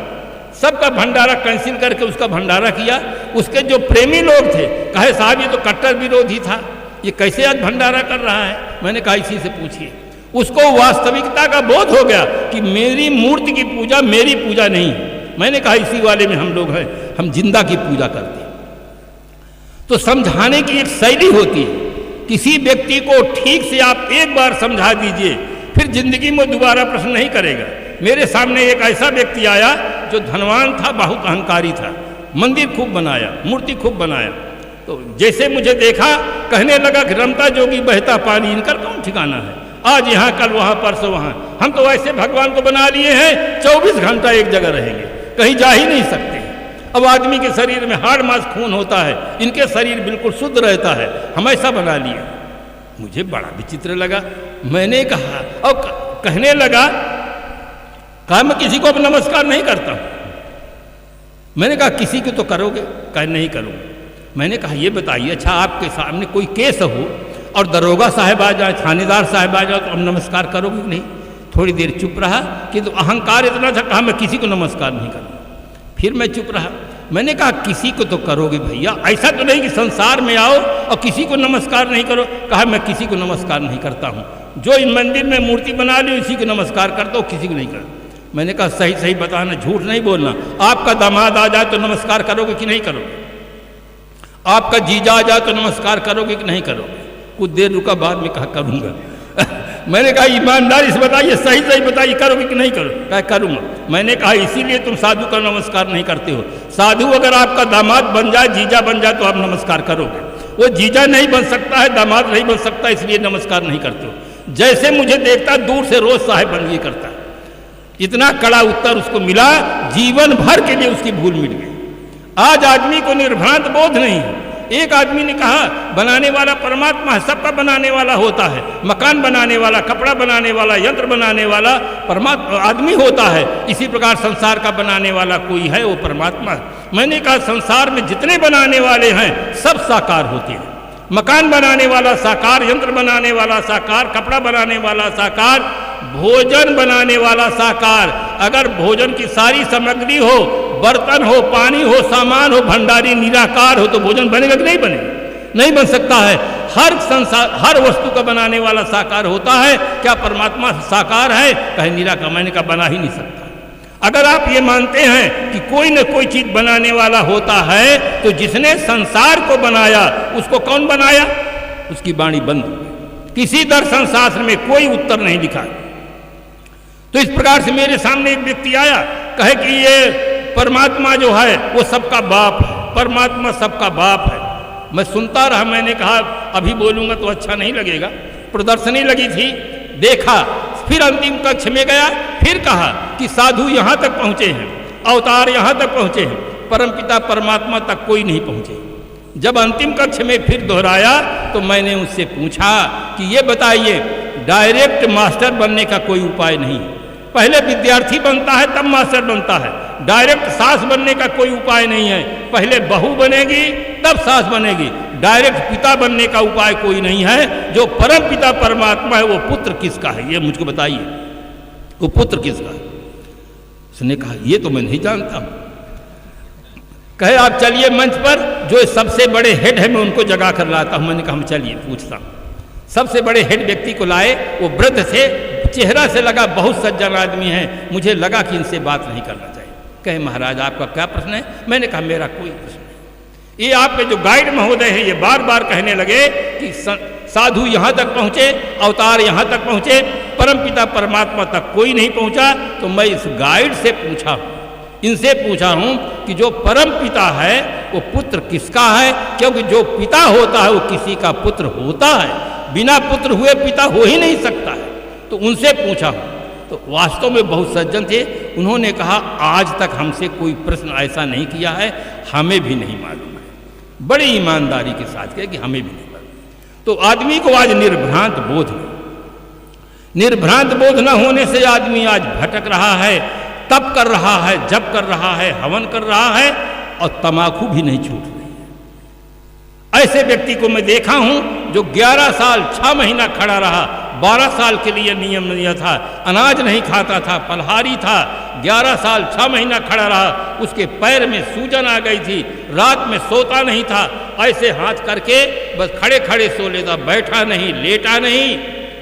सबका भंडारा कैंसिल करके उसका भंडारा किया। उसके जो प्रेमी लोग थे कहे साहब ये तो कट्टर विरोधी था, ये कैसे आज भंडारा कर रहा है। मैंने कहा इसी से पूछिए। उसको वास्तविकता का बोध हो गया कि मेरी मूर्ति की पूजा मेरी पूजा नहीं है। मैंने कहा इसी वाले में हम लोग हैं, हम जिंदा की पूजा करते हैं। तो समझाने की एक शैली होती है। किसी व्यक्ति को ठीक से आप एक बार समझा दीजिए, फिर जिंदगी में दोबारा प्रश्न नहीं करेगा। मेरे सामने एक ऐसा व्यक्ति आया जो धनवान था, बहुत अहंकारी था, मंदिर खूब बनाया, मूर्ति खूब बनाया। तो जैसे मुझे देखा कहने लगा कि रमता जोगी बहता पानी, इनका कौन ठिकाना है, आज यहाँ कल वहाँ परसों वहाँ। हम तो ऐसे भगवान को बना लिए हैं 24 घंटा एक जगह रहेंगे, कहीं जा ही नहीं सकते। अब आदमी के शरीर में हाड़ मांस खून होता है, इनके शरीर बिल्कुल शुद्ध रहता है, हम ऐसा बना लिए। मुझे बड़ा विचित्र लगा। मैंने कहा और कहने लगा कहा मैं किसी को अब नमस्कार नहीं करता। मैंने कहा किसी को तो करोगे? कहा नहीं करूँगा। मैंने कहा ये बताइए अच्छा आपके सामने कोई केस हो और दरोगा साहब आ जाए, थानेदार साहब आ जाए तो अब नमस्कार करोगे नहीं? थोड़ी देर चुप रहा, किंतु अहंकार इतना था, कहा मैं किसी को नमस्कार नहीं करूँगा। फिर मैं चुप रहा। मैंने कहा किसी को तो करोगे भैया, ऐसा तो नहीं कि संसार में आओ और किसी को नमस्कार नहीं करो। कहा मैं किसी को नमस्कार नहीं करता हूँ, जो इन मंदिर में मूर्ति बना ली इसी को नमस्कार करता हूँ, किसी को नहीं करता। मैंने कहा सही सही बताना, झूठ नहीं बोलना। आपका दामाद आ जाए तो नमस्कार करोगे कि नहीं करोगे? आपका जीजा आ जाए तो नमस्कार करोगे कि नहीं करोगे? कुछ देर रुका, बाद में कहा करूँगा। मैंने कहा ईमानदारी से बताइए, सही सही बताइए, करोगे कि नहीं करोगे? कहा करूँगा। मैंने कहा इसीलिए तुम साधु का नमस्कार नहीं करते हो। साधु अगर आपका दामाद बन जाए, जीजा बन जाए तो आप नमस्कार करोगे। वो जीजा नहीं बन सकता है, दामाद नहीं बन सकता, इसलिए नमस्कार नहीं करते हो। जैसे मुझे देखता दूर से रोज साहेब बन ये करता। इतना कड़ा उत्तर उसको मिला, जीवन भर के लिए उसकी भूल मिट गई। आज आदमी को निर्भ्रांत बोध नहीं है। एक आदमी ने कहा बनाने वाला परमात्मा है, सबका बनाने वाला होता है। मकान बनाने वाला, कपड़ा बनाने वाला, यंत्र बनाने वाला परमात्मा आदमी होता है। इसी प्रकार संसार का बनाने वाला कोई है, वो परमात्मा है। मैंने कहा संसार में जितने बनाने वाले हैं सब साकार होते हैं। मकान बनाने वाला साकार, यंत्र बनाने वाला साकार, कपड़ा बनाने वाला साकार, भोजन बनाने वाला साकार। अगर भोजन की सारी सामग्री हो, बर्तन हो, पानी हो, सामान हो, भंडारी निराकार हो तो भोजन बनेगा कि नहीं बनेगा? नहीं बन सकता है। हर संसार, हर वस्तु का बनाने वाला साकार होता है। क्या परमात्मा साकार है? कहे निराकार। मैंने कहा बना ही नहीं सकता। अगर आप ये मानते हैं कि कोई न कोई चीज बनाने वाला होता है, तो जिसने संसार को बनाया उसको कौन बनाया? उसकी वाणी बंद हो गई। किसी दर्शन शास्त्र में कोई उत्तर नहीं लिखा। तो इस प्रकार से मेरे सामने एक व्यक्ति आया, कहे कि ये परमात्मा जो है वो सबका बाप है, परमात्मा सबका बाप है। मैं सुनता रहा। मैंने कहा अभी बोलूंगा तो अच्छा नहीं लगेगा। प्रदर्शनी लगी थी, देखा, फिर अंतिम कक्ष में गया, फिर कहा कि साधु यहाँ तक पहुँचे हैं, अवतार यहाँ तक पहुँचे हैं, परमपिता परमात्मा तक कोई नहीं पहुँचे। जब अंतिम कक्ष में फिर दोहराया तो मैंने उससे पूछा कि ये बताइए, डायरेक्ट मास्टर बनने का कोई उपाय नहीं है। पहले विद्यार्थी बनता है तब मास्टर बनता है। डायरेक्ट सास बनने का कोई उपाय नहीं है। पहले बहू बनेगी तब सास बनेगी। डायरेक्ट पिता बनने का उपाय कोई नहीं है। जो परम पिता परमात्मा है वो पुत्र किसका है, ये मुझको बताइए, वो पुत्र किसका है? उसने कहा ये तो मैं नहीं जानता। कहे आप चलिए मंच पर, जो सबसे बड़े हेड है मैं उनको जगा कर लाता हूं। मैंने कहा हम चलिए, पूछता हूं। सबसे बड़े हेड व्यक्ति को लाए। वो वृद्ध थे, चेहरा से लगा बहुत सज्जन आदमी है। मुझे लगा कि इनसे बात नहीं करना चाहिए। कहे महाराज आपका क्या प्रश्न है? मैंने कहा मेरा कोई प्रश्न नहीं। ये आपके जो गाइड महोदय हैं ये बार बार कहने लगे कि साधु यहाँ तक पहुँचे, अवतार यहाँ तक पहुँचे, परमपिता परमात्मा तक कोई नहीं पहुँचा। तो मैं इस गाइड से पूछा, इनसे पूछा हूँ कि जो परम पिता है वो पुत्र किसका है? क्योंकि जो पिता होता है वो किसी का पुत्र होता है, बिना पुत्र हुए पिता हो ही नहीं सकता है। तो उनसे पूछा हूँ। तो वास्तव में बहुत सज्जन थे। उन्होंने कहा आज तक हमसे कोई प्रश्न ऐसा नहीं किया है, हमें भी नहीं मालूम है। बड़ी ईमानदारी के साथ कहे कि हमें भी नहीं मालूम। तो आदमी को आज निर्भ्रांत बोध नहीं, निर्भ्रांत बोध न होने से आदमी आज भटक रहा है, तप कर रहा है, जप कर रहा है, हवन कर रहा है और तमाकू भी नहीं छूट रही है। ऐसे व्यक्ति को मैं देखा हूं जो 11 साल 6 महीना खड़ा रहा, 12 साल के लिए नियम लिया था, अनाज नहीं खाता था, फलहारी था, 11 साल 6 महीना खड़ा रहा। उसके पैर में सूजन आ गई थी, रात में सोता नहीं था, ऐसे हाथ करके बस खड़े खड़े सो लेता, बैठा नहीं, लेटा नहीं।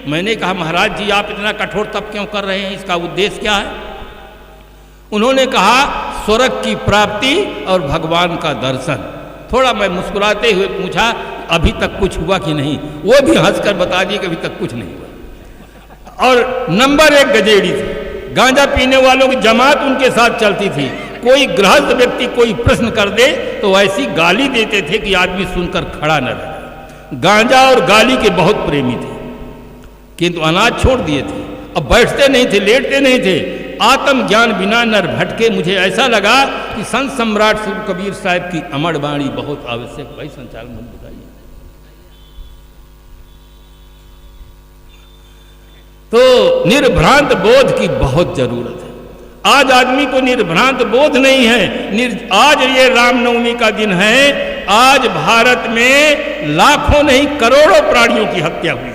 मैंने कहा महाराज जी आप इतना कठोर तप क्यों कर रहे हैं, इसका उद्देश्य क्या है? उन्होंने कहा स्वर्ग की प्राप्ति और भगवान का दर्शन। थोड़ा मैं मुस्कुराते हुए पूछा अभी तक कुछ हुआ कि नहीं? वो भी हंसकर बता दिए कि अभी तक कुछ नहीं हुआ। और नंबर 1 गजेड़ी थी, गांजा पीने वालों की जमात उनके साथ चलती थी। कोई गृहस्थ व्यक्ति कोई प्रश्न कर दे तो ऐसी गाली देते थे कि आदमी सुनकर खड़ा न रहे। गांजा और गाली के बहुत प्रेमी थे, किंतु अनाज छोड़ दिए थे। अब बैठते नहीं थे, लेटते नहीं थे। आत्मज्ञान बिना नर भटके। मुझे ऐसा लगा कि संत सम्राट श्री कबीर साहब की अमर वाणी बहुत आवश्यक। भाई संचालन मन बताइए। तो निर्भ्रांत बोध की बहुत जरूरत है। आज आदमी को निर्भ्रांत बोध नहीं है। आज ये रामनवमी का दिन है, आज भारत में लाखों नहीं करोड़ों प्राणियों की हत्या हुई है।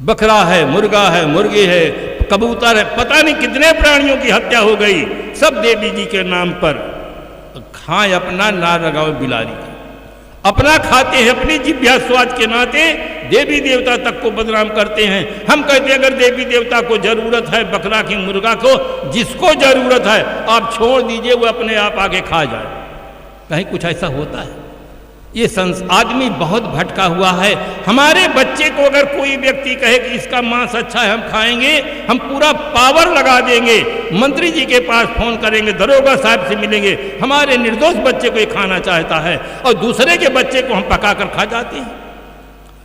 बकरा है, मुर्गा है, मुर्गी है, कबूतर है, पता नहीं कितने प्राणियों की हत्या हो गई, सब देवी जी के नाम पर। खाएं अपना, ना लगाओ बिलारी का। अपना खाते हैं, अपनी जिह्वा स्वाद के नाते देवी देवता तक को बदनाम करते हैं। हम कहते हैं अगर देवी देवता को जरूरत है बकरा की, मुर्गा को, जिसको जरूरत है आप छोड़ दीजिए, वो अपने आप आगे खा जाए। कहीं कुछ ऐसा होता है? ये आदमी बहुत भटका हुआ है। हमारे बच्चे को अगर कोई व्यक्ति कहे कि इसका मांस अच्छा है हम खाएंगे, हम पूरा पावर लगा देंगे, मंत्री जी के पास फोन करेंगे, दरोगा साहब से मिलेंगे। हमारे निर्दोष बच्चे को ये खाना चाहता है और दूसरे के बच्चे को हम पका कर खा जाते हैं।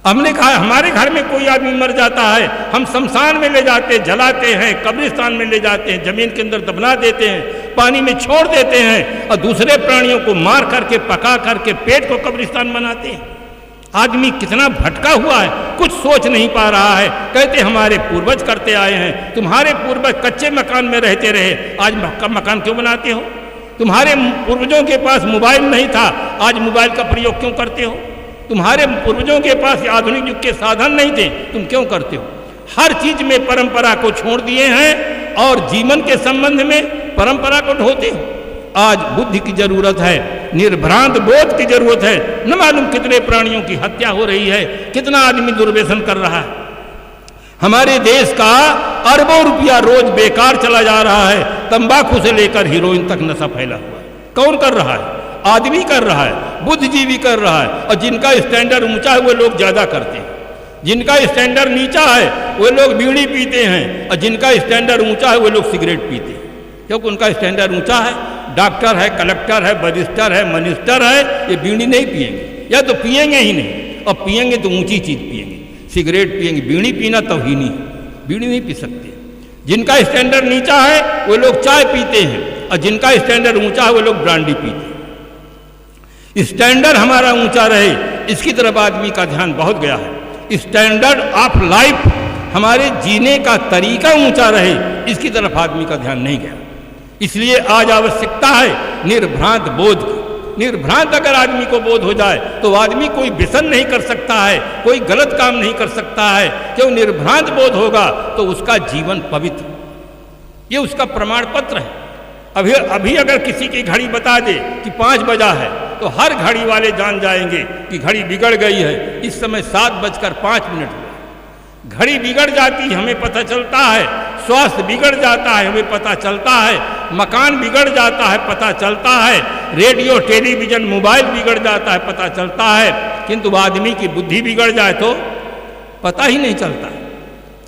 हमने कहा हमारे घर में कोई आदमी मर जाता है, हम शमशान में ले जाते हैं, जलाते हैं, कब्रिस्तान में ले जाते हैं, जमीन के अंदर दफना देते हैं, पानी में छोड़ देते हैं और दूसरे प्राणियों को मार करके, पका करके पेट को कब्रिस्तान बनाते हैं। आदमी कितना भटका हुआ है, कुछ सोच नहीं पा रहा है। कहते हमारे पूर्वज करते आए हैं। तुम्हारे पूर्वज कच्चे मकान में रहते रहे, आज मकान क्यों बनाते हो? तुम्हारे पूर्वजों के पास मोबाइल नहीं था, आज मोबाइल का प्रयोग क्यों करते हो? तुम्हारे पूर्वजों के पास आधुनिक युग के साधन नहीं थे, तुम क्यों करते हो? हर चीज में परंपरा को छोड़ दिए हैं और जीवन के संबंध में परंपरा को ढोते हो। आज बुद्धि की जरूरत है, निर्भ्रांत बोध की जरूरत है। न मालूम कितने प्राणियों की हत्या हो रही है, कितना आदमी दुर्व्यसन कर रहा है। हमारे देश का अरबों रुपया रोज बेकार चला जा रहा है। तंबाकू से लेकर हीरोइन तक नशा फैला हुआ है। कौन कर रहा है? आदमी कर रहा है, बुद्धिजीवी कर रहा है। और जिनका स्टैंडर्ड ऊंचा है वो लोग ज्यादा करते हैं, जिनका स्टैंडर्ड नीचा है वो लोग बीड़ी पीते हैं, और जिनका स्टैंडर्ड ऊंचा है वो लोग सिगरेट पीते हैं। क्योंकि उनका स्टैंडर्ड ऊंचा है, डॉक्टर है, कलेक्टर है, बजिस्टर है, मिनिस्टर है, ये बीड़ी नहीं पिएंगे, या तो पिएंगे ही नहीं, और पिएंगे तो ऊंची चीज पिएंगे, सिगरेट पिएंगे। बीड़ी पीना तौहीनी, बीड़ी नहीं पी सकते। जिनका स्टैंडर्ड नीचा है वो लोग चाय पीते हैं, और जिनका स्टैंडर्ड ऊंचा है वो लोग ब्रांडी पीते हैं। स्टैंडर्ड हमारा ऊंचा रहे, इसकी तरफ आदमी का ध्यान बहुत गया है। स्टैंडर्ड ऑफ लाइफ, हमारे जीने का तरीका ऊंचा रहे, इसकी तरफ आदमी का ध्यान नहीं गया। इसलिए आज आवश्यकता है निर्भ्रांत बोध की। निर्भ्रांत अगर आदमी को बोध हो जाए तो आदमी कोई व्यसन नहीं कर सकता है, कोई गलत काम नहीं कर सकता है। क्यों? निर्भ्रांत बोध होगा तो उसका जीवन पवित्र, ये उसका प्रमाण पत्र है। अभी अगर किसी की घड़ी बता दे कि 5 बजा है, तो हर घड़ी वाले जान जाएंगे कि घड़ी बिगड़ गई है। इस समय 7:05 हुआ। घड़ी बिगड़ जाती हमें पता चलता है, स्वास्थ्य बिगड़ जाता है हमें पता चलता है, मकान बिगड़ जाता है पता चलता है, रेडियो टेलीविजन मोबाइल बिगड़ जाता है पता चलता है। किंतु आदमी की बुद्धि बिगड़ जाए तो पता ही नहीं चलता।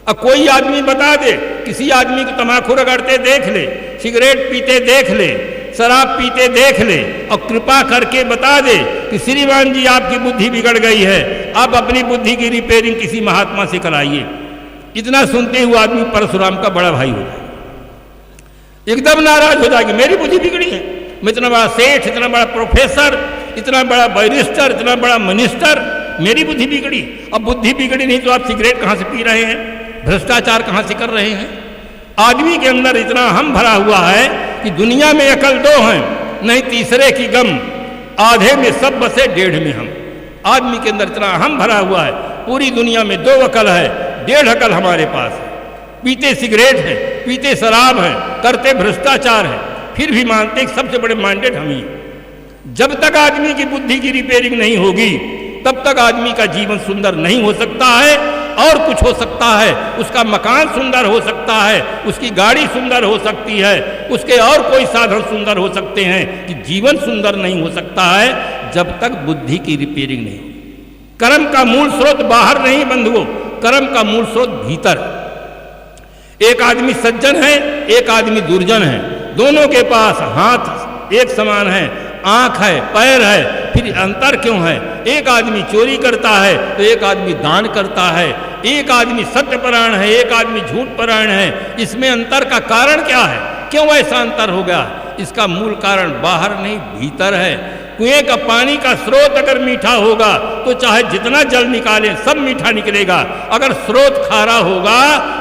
अब कोई आदमी बता दे, किसी आदमी को तम्बाकू रगड़ते देख ले, सिगरेट पीते देख ले, शराब पीते देख ले, और कृपा करके बता दे कि श्रीमान जी आपकी बुद्धि बिगड़ गई है, आप अपनी बुद्धि की रिपेयरिंग किसी महात्मा से कराइए। इतना सुनते हुए आदमी परशुराम का बड़ा भाई हो जाए, एकदम नाराज हो जाएगी, मेरी बुद्धि बिगड़ी है। मैं इतना बड़ा सेठ, इतना बड़ा प्रोफेसर, इतना बड़ा बैरिस्टर, इतना बड़ा मिनिस्टर, मेरी बुद्धि बिगड़ी। अब बुद्धि बिगड़ी नहीं तो आप सिगरेट कहाँ से पी रहे हैं, भ्रष्टाचार कहाँ से कर रहे हैं? आदमी के अंदर इतना हम भरा हुआ है कि दुनिया में अकल 2 हैं, नहीं तीसरे की गम, आधे में सब बसे 1.5 में हम। आदमी के अंदर इतना हम भरा हुआ है, पूरी दुनिया में 2 अकल है, 1.5 अकल हमारे पास है। पीते सिगरेट है, पीते शराब है, करते भ्रष्टाचार है, फिर भी मानते हैं सबसे बड़े माइंडेड हम ही। जब तक आदमी की बुद्धि की रिपेयरिंग नहीं होगी तब तक आदमी का जीवन सुंदर नहीं हो सकता है। और कुछ हो सकता है, उसका मकान सुंदर हो सकता है, उसकी गाड़ी सुंदर हो सकती है, उसके और कोई साधन सुंदर हो सकते हैं, कि जीवन सुंदर नहीं हो सकता है जब तक बुद्धि की रिपेयरिंग नहीं हो। कर्म का मूल स्रोत बाहर नहीं बंधुओं, कर्म का मूल स्रोत भीतर। एक आदमी सज्जन है, एक आदमी दुर्जन है, दोनों के पास हाथ एक समान है, आंख है, पैर है, फिर अंतर क्यों है? एक आदमी चोरी करता है तो एक आदमी दान करता है, एक आदमी सत्यपरायण है, एक आदमी झूठपरायण है। इसमें अंतर का कारण क्या है? क्यों ऐसा अंतर हो गया? इसका मूल कारण बाहर नहीं भीतर है। कुएं का पानी का स्रोत अगर मीठा होगा तो चाहे जितना जल निकालें सब मीठा निकलेगा। अगर स्रोत खारा होगा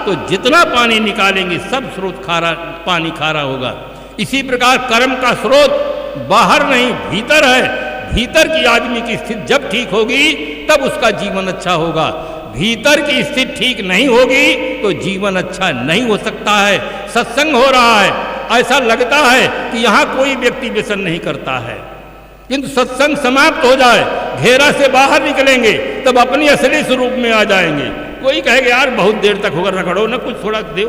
तो जितना पानी निकालेंगे सब स्रोत खारा, पानी खारा होगा। इसी प्रकार कर्म का स्रोत बाहर नहीं भीतर है। भीतर की आदमी की स्थिति जब ठीक होगी तब उसका जीवन अच्छा होगा। भीतर की स्थिति ठीक नहीं होगी तो जीवन अच्छा नहीं हो सकता है। सत्संग हो रहा है, ऐसा लगता है कि यहाँ कोई व्यक्ति व्यसन नहीं करता है, किंतु सत्संग समाप्त हो जाए, घेरा से बाहर निकलेंगे तब अपनी असली स्वरूप में आ जाएंगे। कोई कहेगा यार बहुत देर तक होकर रगड़ो ना, कुछ थोड़ा दो।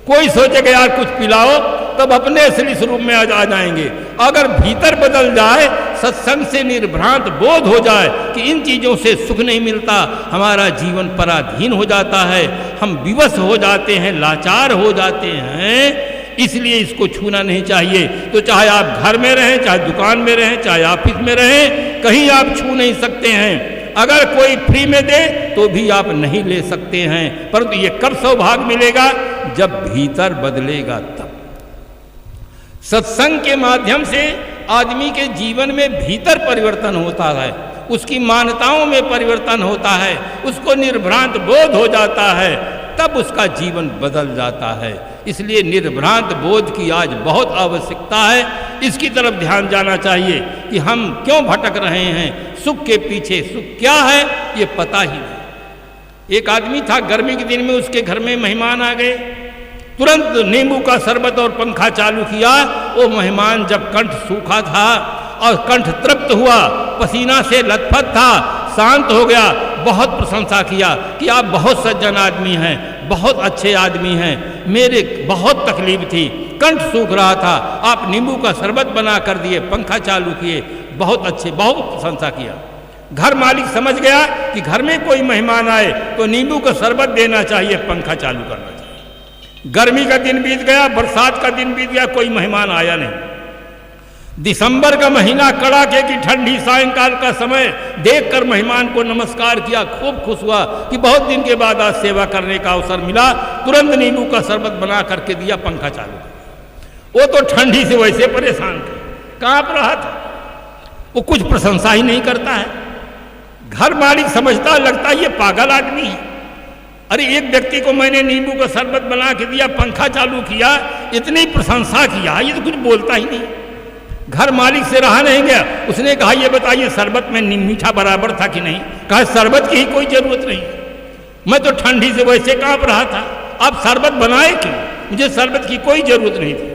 कोई सोचेगा यार कुछ पिलाओ, तब अपने असली स्वरूप में आ जाएंगे। अगर भीतर बदल जाए, सत्संग से निर्भ्रांत बोध हो जाए कि इन चीज़ों से सुख नहीं मिलता, हमारा जीवन पराधीन हो जाता है, हम विवश हो जाते हैं, लाचार हो जाते हैं। इसलिए इसको छूना नहीं चाहिए। तो चाहे आप घर में रहें, चाहे दुकान में रहें, चाहे ऑफिस में रहें, कहीं आप छू नहीं सकते हैं। अगर कोई फ्री में दे तो भी आप नहीं ले सकते हैं। परंतु ये कब सौभाग्य मिलेगा? जब भीतर बदलेगा तब। सत्संग के माध्यम से आदमी के जीवन में भीतर परिवर्तन होता है, उसकी मान्यताओं में परिवर्तन होता है, उसको निर्भ्रांत बोध हो जाता है, तब उसका जीवन बदल जाता है। इसलिए निर्भ्रांत बोध की आज बहुत आवश्यकता है। इसकी तरफ ध्यान जाना चाहिए कि हम क्यों भटक रहे हैं, सुख के पीछे सुख क्या है ये पता ही नहीं। एक आदमी था, गर्मी के दिन में उसके घर में मेहमान आ गए, तुरंत नींबू का शरबत और पंखा चालू किया। वो मेहमान जब कंठ सूखा था और कंठ तृप्त हुआ, पसीना से लथपथ था, शांत हो गया, बहुत प्रशंसा किया कि आप बहुत सज्जन आदमी हैं, बहुत अच्छे आदमी हैं, मेरे बहुत तकलीफ थी, कंठ सूख रहा था, आप नींबू का शरबत बना कर दिए, पंखा चालू किए, बहुत अच्छे, बहुत प्रशंसा किया। घर मालिक समझ गया कि घर में कोई मेहमान आए तो नींबू का शरबत देना चाहिए, पंखा चालू करना चाहिए। गर्मी का दिन बीत गया, बरसात का दिन बीत गया, कोई मेहमान आया नहीं। दिसंबर का महीना, कड़ाके की ठंडी, सायंकाल का समय, देखकर मेहमान को नमस्कार किया, खूब खुश हुआ कि बहुत दिन के बाद आज सेवा करने का अवसर मिला। तुरंत नींबू का शरबत बना करके दिया, पंखा चालू कर। वो तो ठंडी से वैसे परेशान थे, कांप रहा था, वो कुछ प्रशंसा ही नहीं करता है। घर मालिक समझता, लगता ये पागल आदमी है। अरे एक व्यक्ति को मैंने नींबू का शरबत बना के दिया, पंखा चालू किया, इतनी प्रशंसा किया, ये तो कुछ बोलता ही नहीं। घर मालिक से रहा नहीं गया, उसने कहा ये बताइए शरबत में मीठा बराबर था कि नहीं? कहा शरबत की ही कोई जरूरत नहीं, मैं तो ठंडी से वैसे कांप रहा था, आप शरबत बनाए क्यों? मुझे शरबत की कोई जरूरत नहीं थी।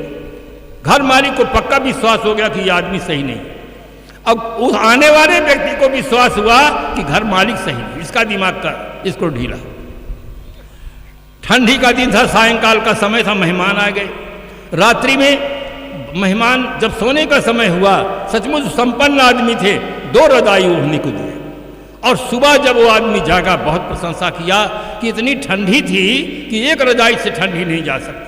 घर मालिक को पक्का विश्वास हो गया कि ये आदमी सही नहीं। अब उस आने वाले व्यक्ति को विश्वास हुआ कि घर मालिक सही नहीं, इसका दिमाग का इसको ढीला। ठंडी का दिन था, सायंकाल का समय था, मेहमान आ गए। रात्रि में मेहमान जब सोने का समय हुआ, सचमुच संपन्न आदमी थे, 2 रजाई ओढ़ने को दिए। और सुबह जब वो आदमी जागा, बहुत प्रशंसा किया कि इतनी ठंडी थी कि एक रजाई से ठंडी नहीं जा सकती थी।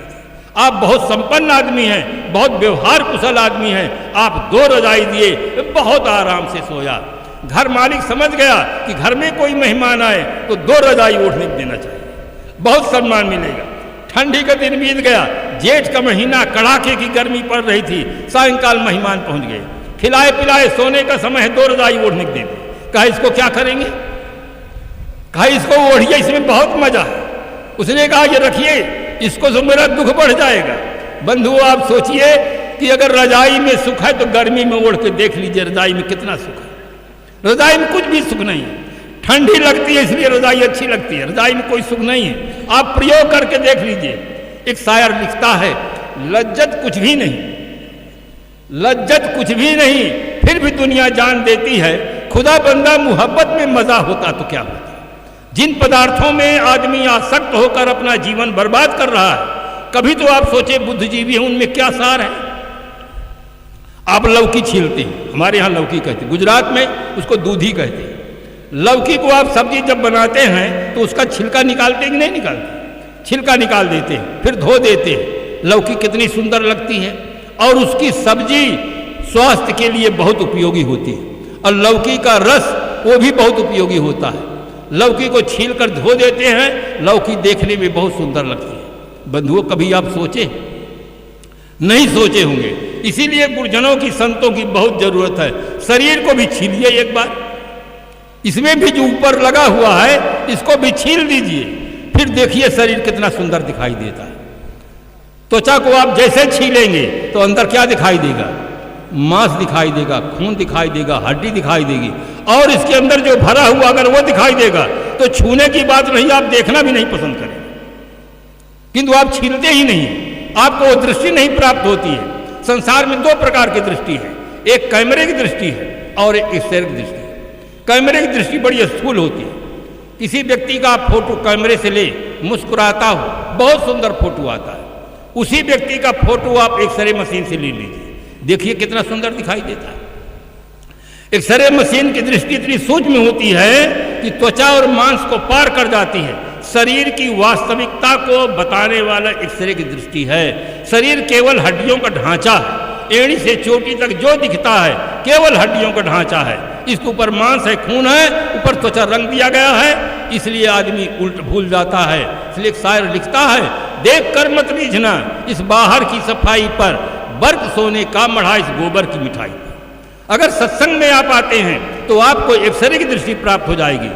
आप बहुत संपन्न आदमी हैं, बहुत व्यवहार कुशल आदमी हैं, आप 2 रजाई दिए, बहुत आराम से सोया। घर मालिक समझ गया कि घर में कोई मेहमान आए तो 2 रजाई ओढ़ने देना चाहिए, बहुत सम्मान मिलेगा। ठंडी का दिन बीत गया, जेठ का महीना, कड़ाके की गर्मी पड़ रही थी। सायंकाल मेहमान पहुंच गए, खिलाए पिलाए, सोने का समय है, 2 रजाई ओढ़ने दे दी। कहा इसको क्या करेंगे? कहा इसको ओढ़िए, इसमें बहुत मजा है। उसने कहा ये रखिए, इसको तो मेरा दुख बढ़ जाएगा। बंधुओं आप सोचिए कि अगर रजाई में सुख है तो गर्मी में ओढ़ के देख लीजिए रजाई में कितना सुख है। रजाई में कुछ भी सुख नहीं है, ठंडी लगती है इसलिए रजाई अच्छी लगती है, रजाई में कोई सुख नहीं है। आप प्रयोग करके देख लीजिए। एक शायर लिखता है, लज्जत कुछ भी नहीं, लज्जत कुछ भी नहीं, फिर भी दुनिया जान देती है, खुदा बंदा मोहब्बत में मजा होता तो क्या होता। जिन पदार्थों में आदमी आसक्त होकर अपना जीवन बर्बाद कर रहा है, कभी तो आप सोचे बुद्धिजीवी हैं, उनमें क्या सार है। आप लौकी छीलते हैं, हमारे यहाँ लौकी कहते हैं, गुजरात में उसको दूधी कहते हैं। लौकी को आप सब्जी जब बनाते हैं तो उसका छिलका निकालते कि नहीं निकालते? छिलका निकाल देते हैं, फिर धो देते हैं। लौकी कितनी सुंदर लगती है और उसकी सब्जी स्वास्थ्य के लिए बहुत उपयोगी होती है, और लौकी का रस वो भी बहुत उपयोगी होता है। लौकी को छील कर धो देते हैं, लौकी देखने में बहुत सुंदर लगती है। बंधुओं कभी आप सोचे? नहीं सोचे होंगे। इसीलिए गुरुजनों की, संतों की बहुत जरूरत है। शरीर को भी छीलिए एक बार, इसमें भी जो ऊपर लगा हुआ है इसको भी छील दीजिए, फिर देखिए शरीर कितना सुंदर दिखाई देता है। त्वचा को आप जैसे छीलेंगे तो अंदर क्या दिखाई देगा? मांस दिखाई देगा, खून दिखाई देगा, हड्डी दिखाई देगी, और इसके अंदर जो भरा हुआ अगर वो दिखाई देगा तो छूने की बात नहीं, आप देखना भी नहीं पसंद करें। किंतु आप छीलते ही नहीं, आपको वो दृष्टि नहीं प्राप्त होती है। संसार में 2 प्रकार की दृष्टि है, एक कैमरे की दृष्टि है और एक ईश्वर की दृष्टि है। कैमरे की दृष्टि बड़ी स्थूल होती है। किसी व्यक्ति का आप फोटो कैमरे से ले, मुस्कुराता हो, बहुत सुंदर फोटो आता है। उसी व्यक्ति का फोटो आप एक्सरे मशीन से ले लीजिए, देखिए कितना सुंदर दिखाई देता है। एक्सरे मशीन की दृष्टि इतनी सूक्ष्म होती है कि त्वचा और मांस को पार कर जाती है। शरीर की वास्तविकता को बताने वाला एक्सरे की दृष्टि है। शरीर केवल हड्डियों का ढांचा है, एड़ी से चोटी तक जो दिखता है केवल हड्डियों का ढांचा है। इसके ऊपर मांस है, खून है, ऊपर त्वचा रंग दिया गया है, इसलिए आदमी उल्ट भूल जाता है। इसलिए एक शायर लिखता है, देख कर मत रीझना इस बाहर की सफाई पर, बर्क सोने का मढ़ा इस गोबर की मिठाई पर। अगर सत्संग में आप आते हैं तो आपको एक्सरे की दृष्टि प्राप्त हो जाएगी।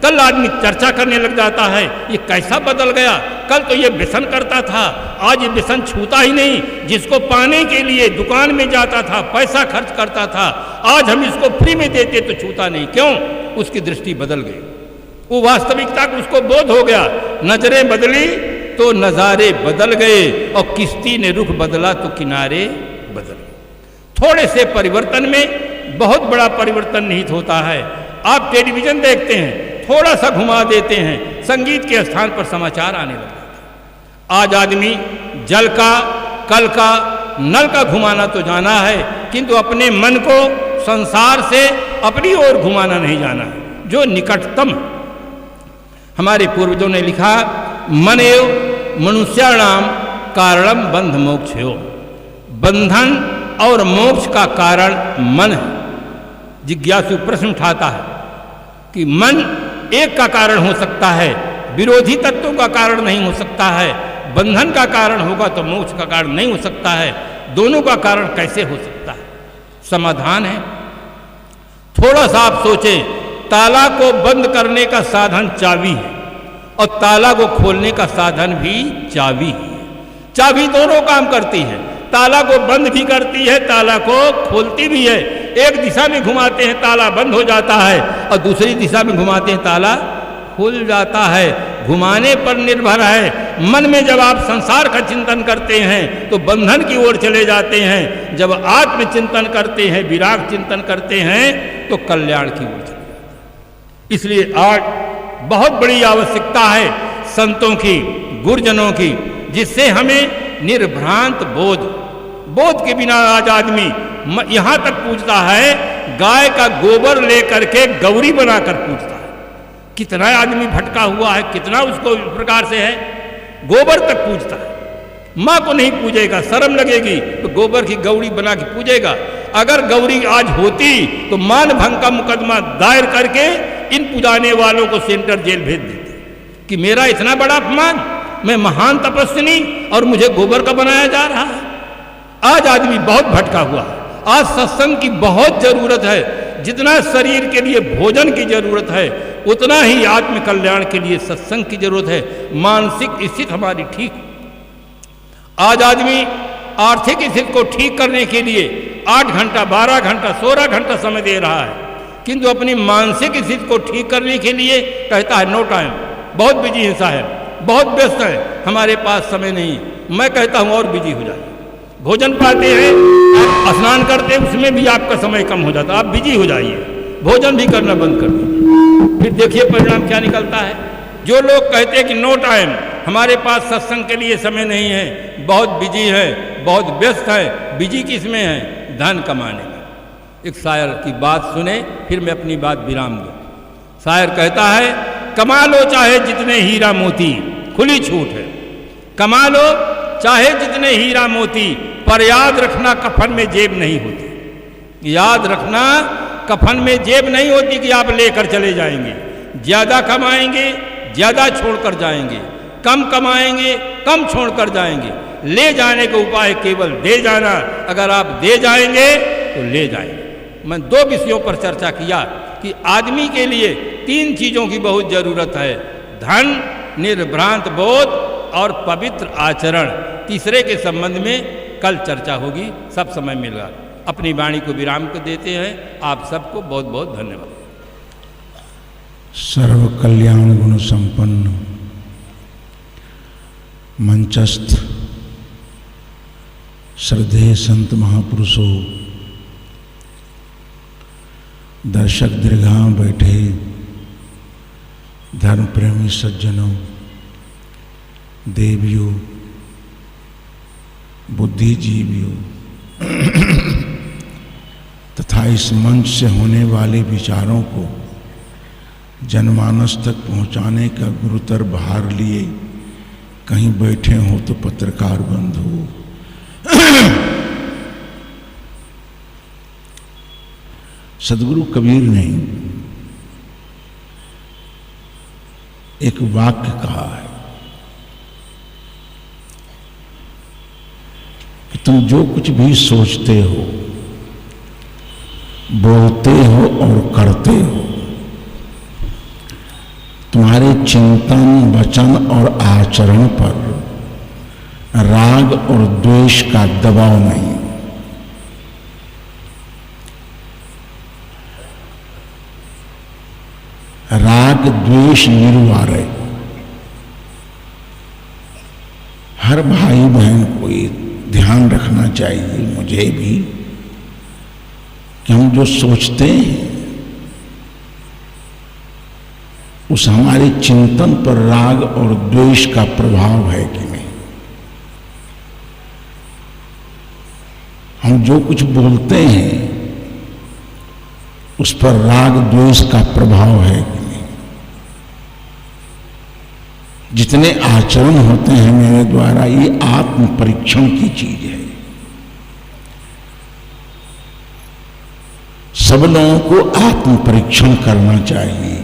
कल आदमी चर्चा करने लग जाता है, ये कैसा बदल गया, कल तो ये व्यसन करता था, आज ये व्यसन छूता ही नहीं। जिसको पाने के लिए दुकान में जाता था, पैसा खर्च करता था, आज हम इसको फ्री में देते तो छूता नहीं। क्यों? उसकी दृष्टि बदल गई, वो वास्तविकता को उसको बोध हो गया। नजरें बदली, तो नज़ारे बदल गए, और किश्ती ने रुख बदला तो किनारे बदल गए। थोड़े से परिवर्तन में बहुत बड़ा परिवर्तन निहित होता है। आप टेलीविज़न देखते हैं, थोड़ा सा घुमा देते हैं, संगीत के स्थान पर समाचार आने लगते हैं। आज आदमी जल का, कल का, नल का घुमाना तो जाना है, किंतु अपने मन को संसार से अपनी ओर घुमाना नहीं जाना है, जो निकटतम। हमारे पूर्वजों ने लिखा, मन एव मनुष्याणाम कारणम बंध मोक्ष हो। बंधन और मोक्ष का कारण मन है। जिज्ञासु प्रश्न उठाता है कि मन एक का कारण हो सकता है, विरोधी तत्वों का कारण नहीं हो सकता है। बंधन का कारण होगा तो मोक्ष का कारण नहीं हो सकता है। दोनों का कारण कैसे हो सकता है? समाधान है, थोड़ा सा आप सोचें। ताला को बंद करने का साधन चाबी है, और ताला को खोलने का साधन भी चाबी है। चाबी दोनों काम करती है, ताला को बंद भी करती है, ताला को खोलती भी है। एक दिशा में घुमाते हैं ताला बंद हो जाता है, और दूसरी दिशा में घुमाते हैं ताला खुल जाता है। घुमाने पर निर्भर है। मन में जब आप संसार का चिंतन करते हैं तो बंधन की ओर चले जाते हैं, जब आत्मचिंतन करते हैं, विराग चिंतन करते हैं तो कल्याण की ओर चले जाते हैं। इसलिए आज बहुत बड़ी आवश्यकता है संतों की, गुरुजनों की, जिससे हमें निर्भ्रांत बोध के बिना आज आदमी यहाँ तक पूछता है, गाय का गोबर लेकर के गौरी बनाकर पूछता है। कितना आदमी भटका हुआ है, कितना उसको इस प्रकार से है, गोबर तक पूछता है। माँ को नहीं पूजेगा, शर्म लगेगी, तो गोबर की गौरी बना के पूजेगा। अगर गौरी आज होती तो मान भंग का मुकदमा दायर करके इन पुजाने वालों को सेंट्रल जेल भेज देते कि मेरा इतना बड़ा अपमान, मैं महान तपस्विनी और मुझे गोबर का बनाया जा रहा है। आज आदमी बहुत भटका हुआ है। आज सत्संग की बहुत जरूरत है। जितना शरीर के लिए भोजन की जरूरत है, उतना ही आत्म कल्याण के लिए सत्संग की जरूरत है। मानसिक स्थिति हमारी ठीक। आज आदमी आर्थिक स्थिति को ठीक करने के लिए 8 घंटा, 12 घंटा, 16 घंटा समय दे रहा है, किंतु अपनी मानसिक स्थिति को ठीक करने के लिए कहता है नो टाइम, बहुत बिजी है साहब, बहुत व्यस्त है, हमारे पास समय नहीं। मैं कहता हूँ और बिजी हो जाए। भोजन पाते हैं, आप स्नान करते हैं, उसमें भी आपका समय कम हो जाता है, आप बिजी हो जाइए, भोजन भी करना बंद कर दीजिए। फिर देखिए परिणाम क्या निकलता है। जो लोग कहते हैं कि नो टाइम, हमारे पास सत्संग के लिए समय नहीं है, बहुत बिजी है, बहुत व्यस्त है। बिजी किस में है? धन कमाने में। एक शायर की बात सुने, फिर मैं अपनी बात विराम दूँ। शायर कहता है, कमा लो चाहे जितने हीरा मोती, खुली छूट है, कमा लो चाहे जितने हीरा मोती, पर याद रखना कफन में जेब नहीं होती। याद रखना कफन में जेब नहीं होती कि आप लेकर चले जाएंगे। ज़्यादा कमाएंगे, ज़्यादा छोड़कर जाएंगे, कम कमाएंगे, कम छोड़कर जाएंगे। ले जाने का उपाय केवल दे जाना। अगर आप दे जाएंगे तो ले जाएंगे। मैं 2 विषयों पर चर्चा किया कि आदमी के लिए 3 चीज़ों की बहुत ज़रूरत है: धन, निर्भ्रांत बोध और पवित्र आचरण। तीसरे के संबंध में कल चर्चा होगी, सब समय मिलेगा। अपनी वाणी को विराम को देते हैं। आप सबको बहुत बहुत धन्यवाद। सर्व कल्याण गुण संपन्न मंचस्थ श्रद्धेय संत महापुरुषों, दर्शक दीर्घां बैठे धर्म प्रेमी सज्जनों, देवियों, बुद्धिजीवियों तथा इस मंच से होने वाले विचारों को जनमानस तक पहुंचाने का गुरुतर भार लिए कहीं बैठे हो तो पत्रकार बंधु, सदगुरु कबीर ने एक वाक्य कहा है कि तुम जो कुछ भी सोचते हो, बोलते हो और करते हो, तुम्हारे चिंतन, वचन और आचरण पर राग और द्वेष का दबाव नहीं। राग द्वेष निर्वार है। चाहिए मुझे भी कि हम जो सोचते हैं उस हमारे चिंतन पर राग और द्वेष का प्रभाव है कि नहीं। हम जो कुछ बोलते हैं उस पर राग द्वेष का प्रभाव है कि नहीं। जितने आचरण होते हैं मेरे द्वारा, ये आत्म परीक्षण की चीज है। सब लोगों को आत्म परीक्षण करना चाहिए।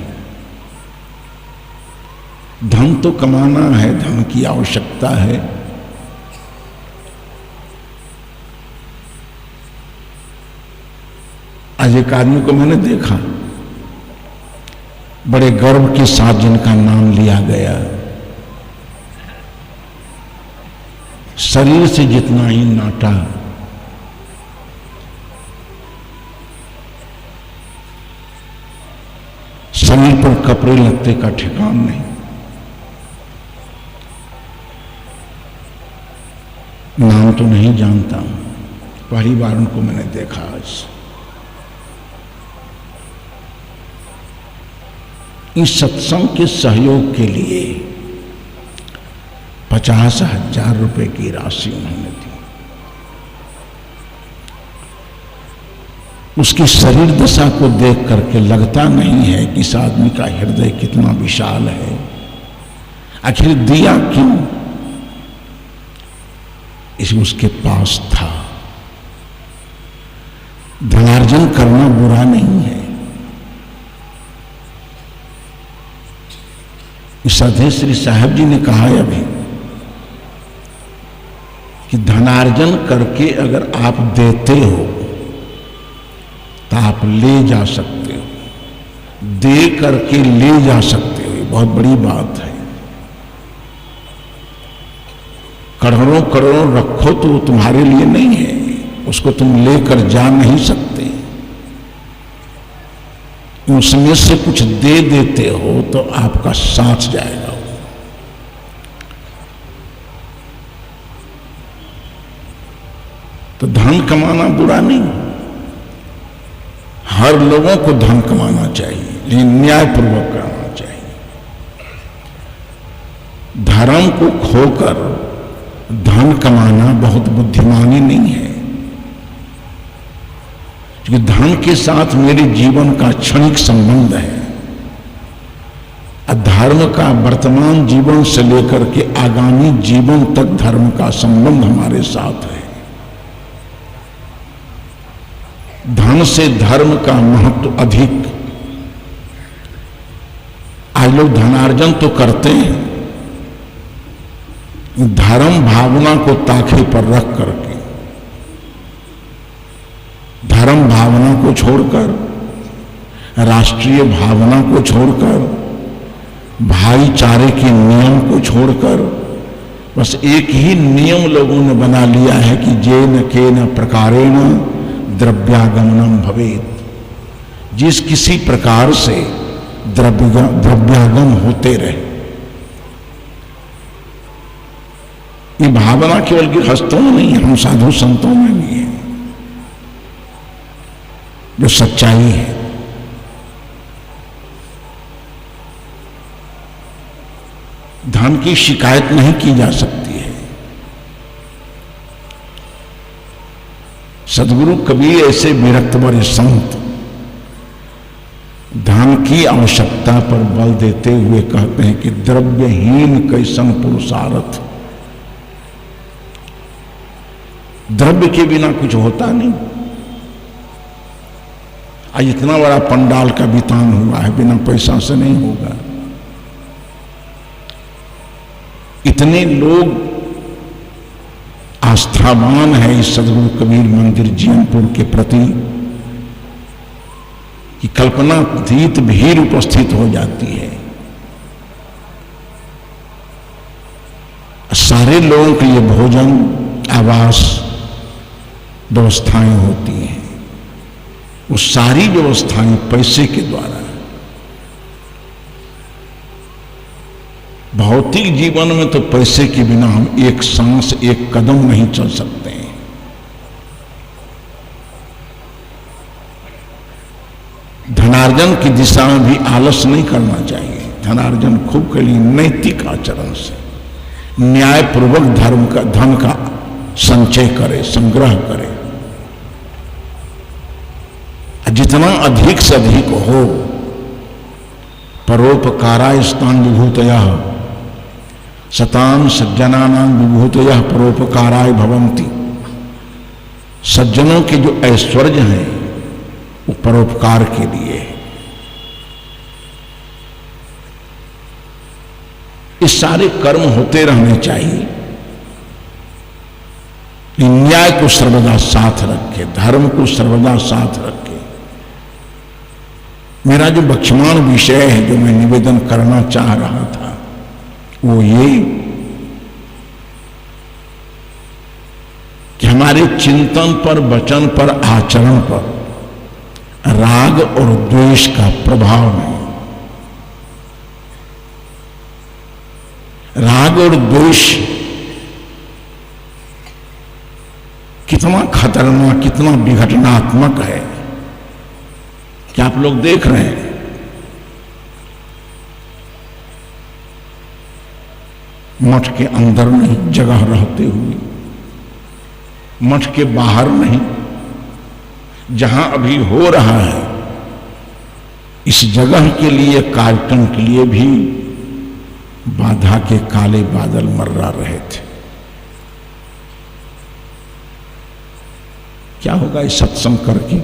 धन तो कमाना है, धन की आवश्यकता है, आज एक आदमी को मैंने देखा, बड़े गर्व के साथ जिनका नाम लिया गया, शरीर से जितना ही नाटा, शरीर पर कपड़े लत्ते का ठिकान नहीं। नाम तो नहीं जानता हूं, पहली बार उनको मैंने देखा आज। इस सत्संग के सहयोग के लिए 50,000 रुपए की राशि उन्होंने दी। उसकी शरीर दशा को देख करके लगता नहीं है कि इस आदमी का हृदय कितना विशाल है। आखिर दिया क्यों? इसमें उसके पास था। धनार्जन करना बुरा नहीं है। सधे श्री साहब जी ने कहा है अभी कि धनार्जन करके अगर आप देते हो तो आप ले जा सकते हो, दे करके ले जा सकते हो। ये बहुत बड़ी बात है। करोड़ों करोड़ों रखो तो तुम्हारे लिए नहीं है, उसको तुम लेकर जा नहीं सकते। उसमें से कुछ दे देते हो तो आपका साथ जाएगा। तो धन कमाना बुरा नहीं, हर लोगों को धन कमाना चाहिए, लेकिन न्यायपूर्वक करना चाहिए। धर्म को खोकर धन कमाना बहुत बुद्धिमानी नहीं है, क्योंकि धन के साथ मेरे जीवन का क्षणिक संबंध है। धर्म का वर्तमान जीवन से लेकर के आगामी जीवन तक धर्म का संबंध हमारे साथ है। धन से धर्म का महत्व अधिक। आज लोग धनार्जन तो करते हैं, धर्म भावना को ताखे पर रख करके, धर्म भावना को छोड़कर, राष्ट्रीय भावना को छोड़कर, भाईचारे के नियम को छोड़कर, बस एक ही नियम लोगों ने बना लिया है कि जेन केन प्रकारेण द्रव्यागमनम भवेत्। जिस किसी प्रकार से द्रव्यागम होते रहे। ये भावना केवल गृहस्थों में नहीं है, हम साधु संतों में भी है, जो सच्चाई है। धन की शिकायत नहीं की जा सकती है। सदगुरु कबीर ऐसे विरक्तवर संत धन की आवश्यकता पर बल देते हुए कहते हैं कि द्रव्यहीन कैसन पुरुषार्थ। द्रव्य के बिना कुछ होता नहीं। आज इतना बड़ा पंडाल का वितान हुआ है, बिना पैसा से नहीं होगा। इतने लोग आस्थावान है इस सदगुरु कबीर मंदिर जीवनपुर के प्रति कि कल्पनातीत भीड़ उपस्थित हो जाती है। सारे लोगों के लिए भोजन, आवास व्यवस्थाएं होती हैं। वो सारी व्यवस्थाएं पैसे के द्वारा। भौतिक जीवन में तो पैसे के बिना हम एक सांस, एक कदम नहीं चल सकते हैं। धनार्जन की दिशा में भी आलस नहीं करना चाहिए। धनार्जन खूब के लिए नैतिक आचरण से न्यायपूर्वक धन का संचय करे, संग्रह करे। जितना अधिक से अधिक हो, परोपकाराय स्थान विभूतयः सताम सज्जनानां विभूतयः परोपकाराय भवन्ति। सज्जनों के जो ऐश्वर्य हैं वो परोपकार के लिए है। ये सारे कर्म होते रहने चाहिए। न्याय को सर्वदा साथ रखे, धर्म को सर्वदा साथ रखे। मेरा जो वर्तमान विषय है, जो मैं निवेदन करना चाह रहा था, वो ये कि हमारे चिंतन पर, वचन पर, आचरण पर राग और द्वेष का प्रभाव नहीं। राग और द्वेष कितना खतरनाक, कितना विघटनात्मक है, क्या आप लोग देख रहे हैं? मठ के अंदर नहीं जगह रहते हुए, मठ के बाहर नहीं, जहां अभी हो रहा है, इस जगह के लिए, कार्यक्रम के लिए भी बाधा के काले बादल मर्रा रहे थे। क्या होगा इस सत्संग करके?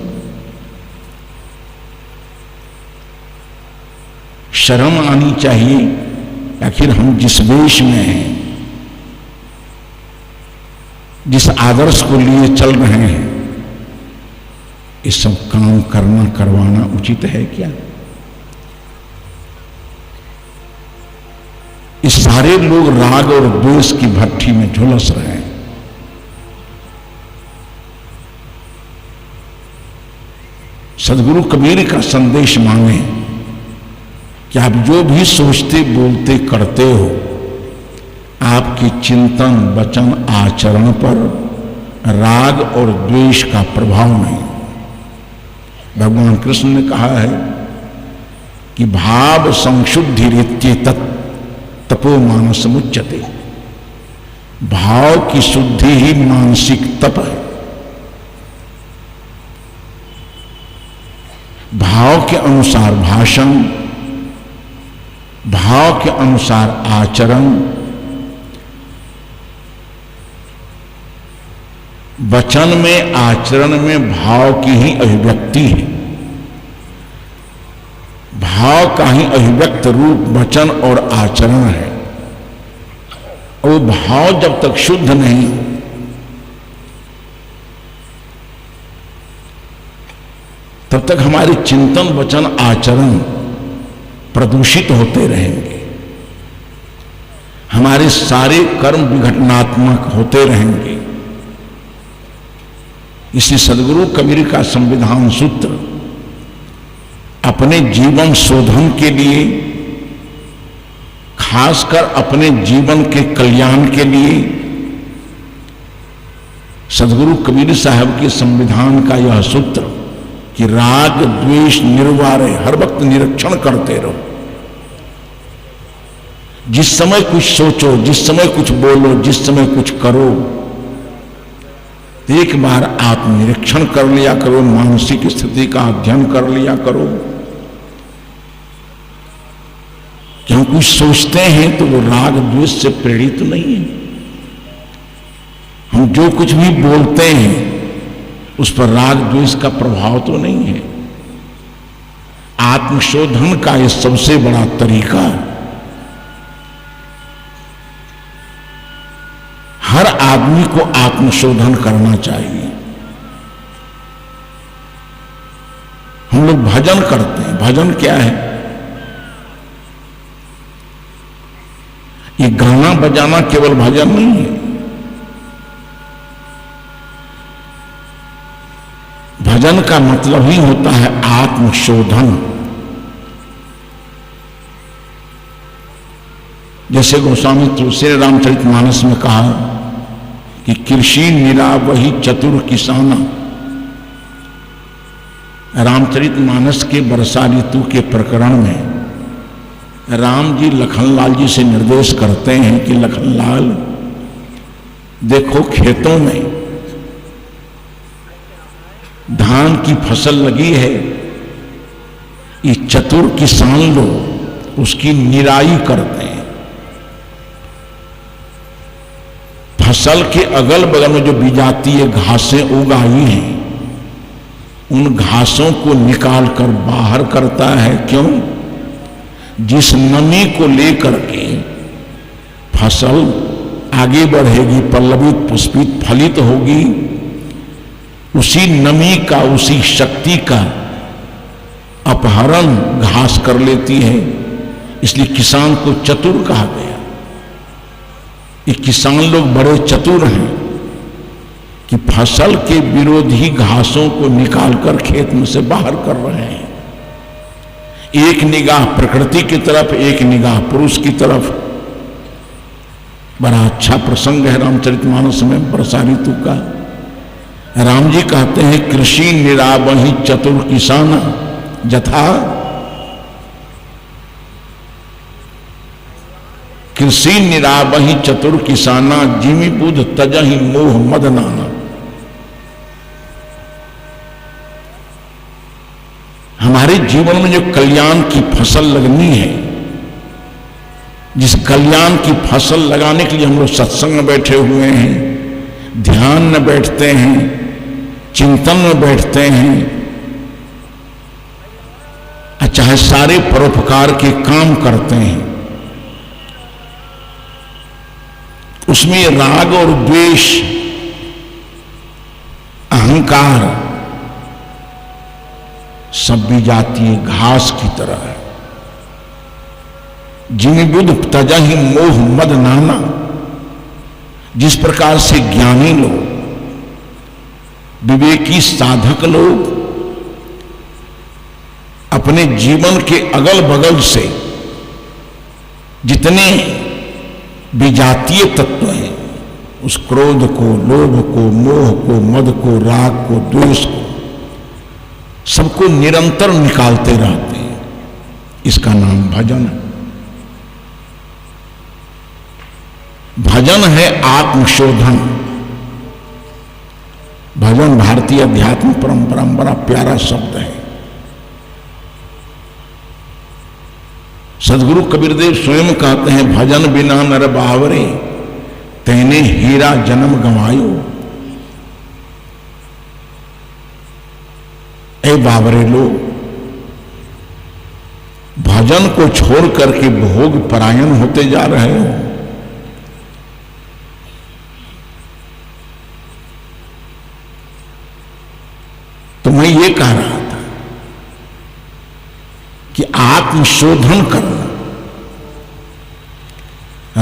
शर्म आनी चाहिए। आखिर हम जिस वेश में हैं, जिस आदर्श को लिए चल रहे हैं, ये सब काम करना, करवाना उचित है क्या? ये सारे लोग राग और द्वेष की भट्ठी में झुलस रहे हैं। सदगुरु कबीर का संदेश मांगे कि आप जो भी सोचते, बोलते, करते हो, आपके चिंतन, वचन, आचरण पर राग और द्वेष का प्रभाव नहीं। भगवान कृष्ण ने कहा है कि भाव संशुद्धि रित्येतत् तपो मानसमुच्यते। भाव की शुद्धि ही मानसिक तप है। भाव के अनुसार भाषण, भाव के अनुसार आचरण, वचन में, आचरण में भाव की ही अभिव्यक्ति है। भाव का ही अभिव्यक्त रूप वचन और आचरण है। वो भाव जब तक शुद्ध नहीं हो, तब तक हमारे चिंतन, वचन, आचरण प्रदूषित होते रहेंगे। हमारे सारे कर्म विघटनात्मक होते रहेंगे। इसी सदगुरु कबीर का संविधान सूत्र अपने जीवन शोधन के लिए, खासकर अपने जीवन के कल्याण के लिए, सदगुरु कबीर साहब के संविधान का यह सूत्र कि राग द्वेष निर्वारे, हर वक्त निरीक्षण करते रहो। जिस समय कुछ सोचो, जिस समय कुछ बोलो, जिस समय कुछ करो, एक बार आत्मनिरीक्षण कर लिया करो, मानसिक स्थिति का अध्ययन कर लिया करो। कि हम कुछ सोचते हैं तो वो राग द्वेष से प्रेरित नहीं है। हम जो कुछ भी बोलते हैं उस पर राग द्वेष का प्रभाव तो नहीं है। आत्मशोधन का ये सबसे बड़ा तरीका है। हर आदमी को आत्मशोधन करना चाहिए। हम लोग भजन करते हैं। भजन क्या है? ये गाना बजाना केवल भजन नहीं है। भजन का मतलब ही होता है आत्मशोधन। जैसे गोस्वामी तुलसी रामचरितमानस में कहा कि कृषि निरावही चतुर किसाना रामचरितमानस के वर्षा ऋतु के प्रकरण में राम जी लखनलाल जी से निर्देश करते हैं कि लखनलाल देखो, खेतों में धान की फसल लगी है, ये चतुर किसान लोग उसकी निराई करते हैं। फसल के अगल बगल में जो विजातीय घासें उगाई हैं, उन घासों को निकालकर बाहर करता है। क्यों? जिस नमी को लेकर के फसल आगे बढ़ेगी, पल्लवित पुष्पित फलित होगी, उसी नमी का, उसी शक्ति का अपहरण घास कर लेती है। इसलिए किसान को चतुर कहा गया। ये किसान लोग बड़े चतुर हैं कि फसल के विरोधी घासों को निकालकर खेत में से बाहर कर रहे हैं। एक निगाह प्रकृति की तरफ, एक निगाह पुरुष की तरफ। बड़ा अच्छा प्रसंग है रामचरितमानस में वर्षा ऋतु का। राम जी कहते हैं, कृषि निरावहि चतुर किसान जथा, कृषि निरावहि चतुर किसाना जिमि बुध तजहि मोह मद नाना। हमारे जीवन में जो कल्याण की फसल लगनी है, जिस कल्याण की फसल लगाने के लिए हम लोग सत्संग में बैठे हुए हैं, ध्यान में बैठते हैं, चिंतन में बैठते हैं, चाहे सारे परोपकार के काम करते हैं, उसमें राग और द्वेष, अहंकार सब विजातीय घास की तरह है। जिन बुध तजहि मोह मद नाना। जिस प्रकार से ज्ञानी लोग, विवेकी साधक लोग अपने जीवन के अगल बगल से जितने विजातीय तत्व हैं, उस क्रोध को, लोभ को, मोह को, मद को, राग को, द्वेष को, सबको निरंतर निकालते रहते हैं। इसका नाम भजन है। भजन है आत्मशोधन। भजन भारतीय अध्यात्म परंपरा में बड़ा प्यारा शब्द है। सदगुरु कबीरदेव स्वयं कहते हैं, भजन बिना नर बावरे तेने हीरा जन्म गंवायो। ए बावरे लोग, भजन को छोड़ करके भोग परायण होते जा रहे हो। तो मैं ये कह रहा था कि आत्मशोधन करना,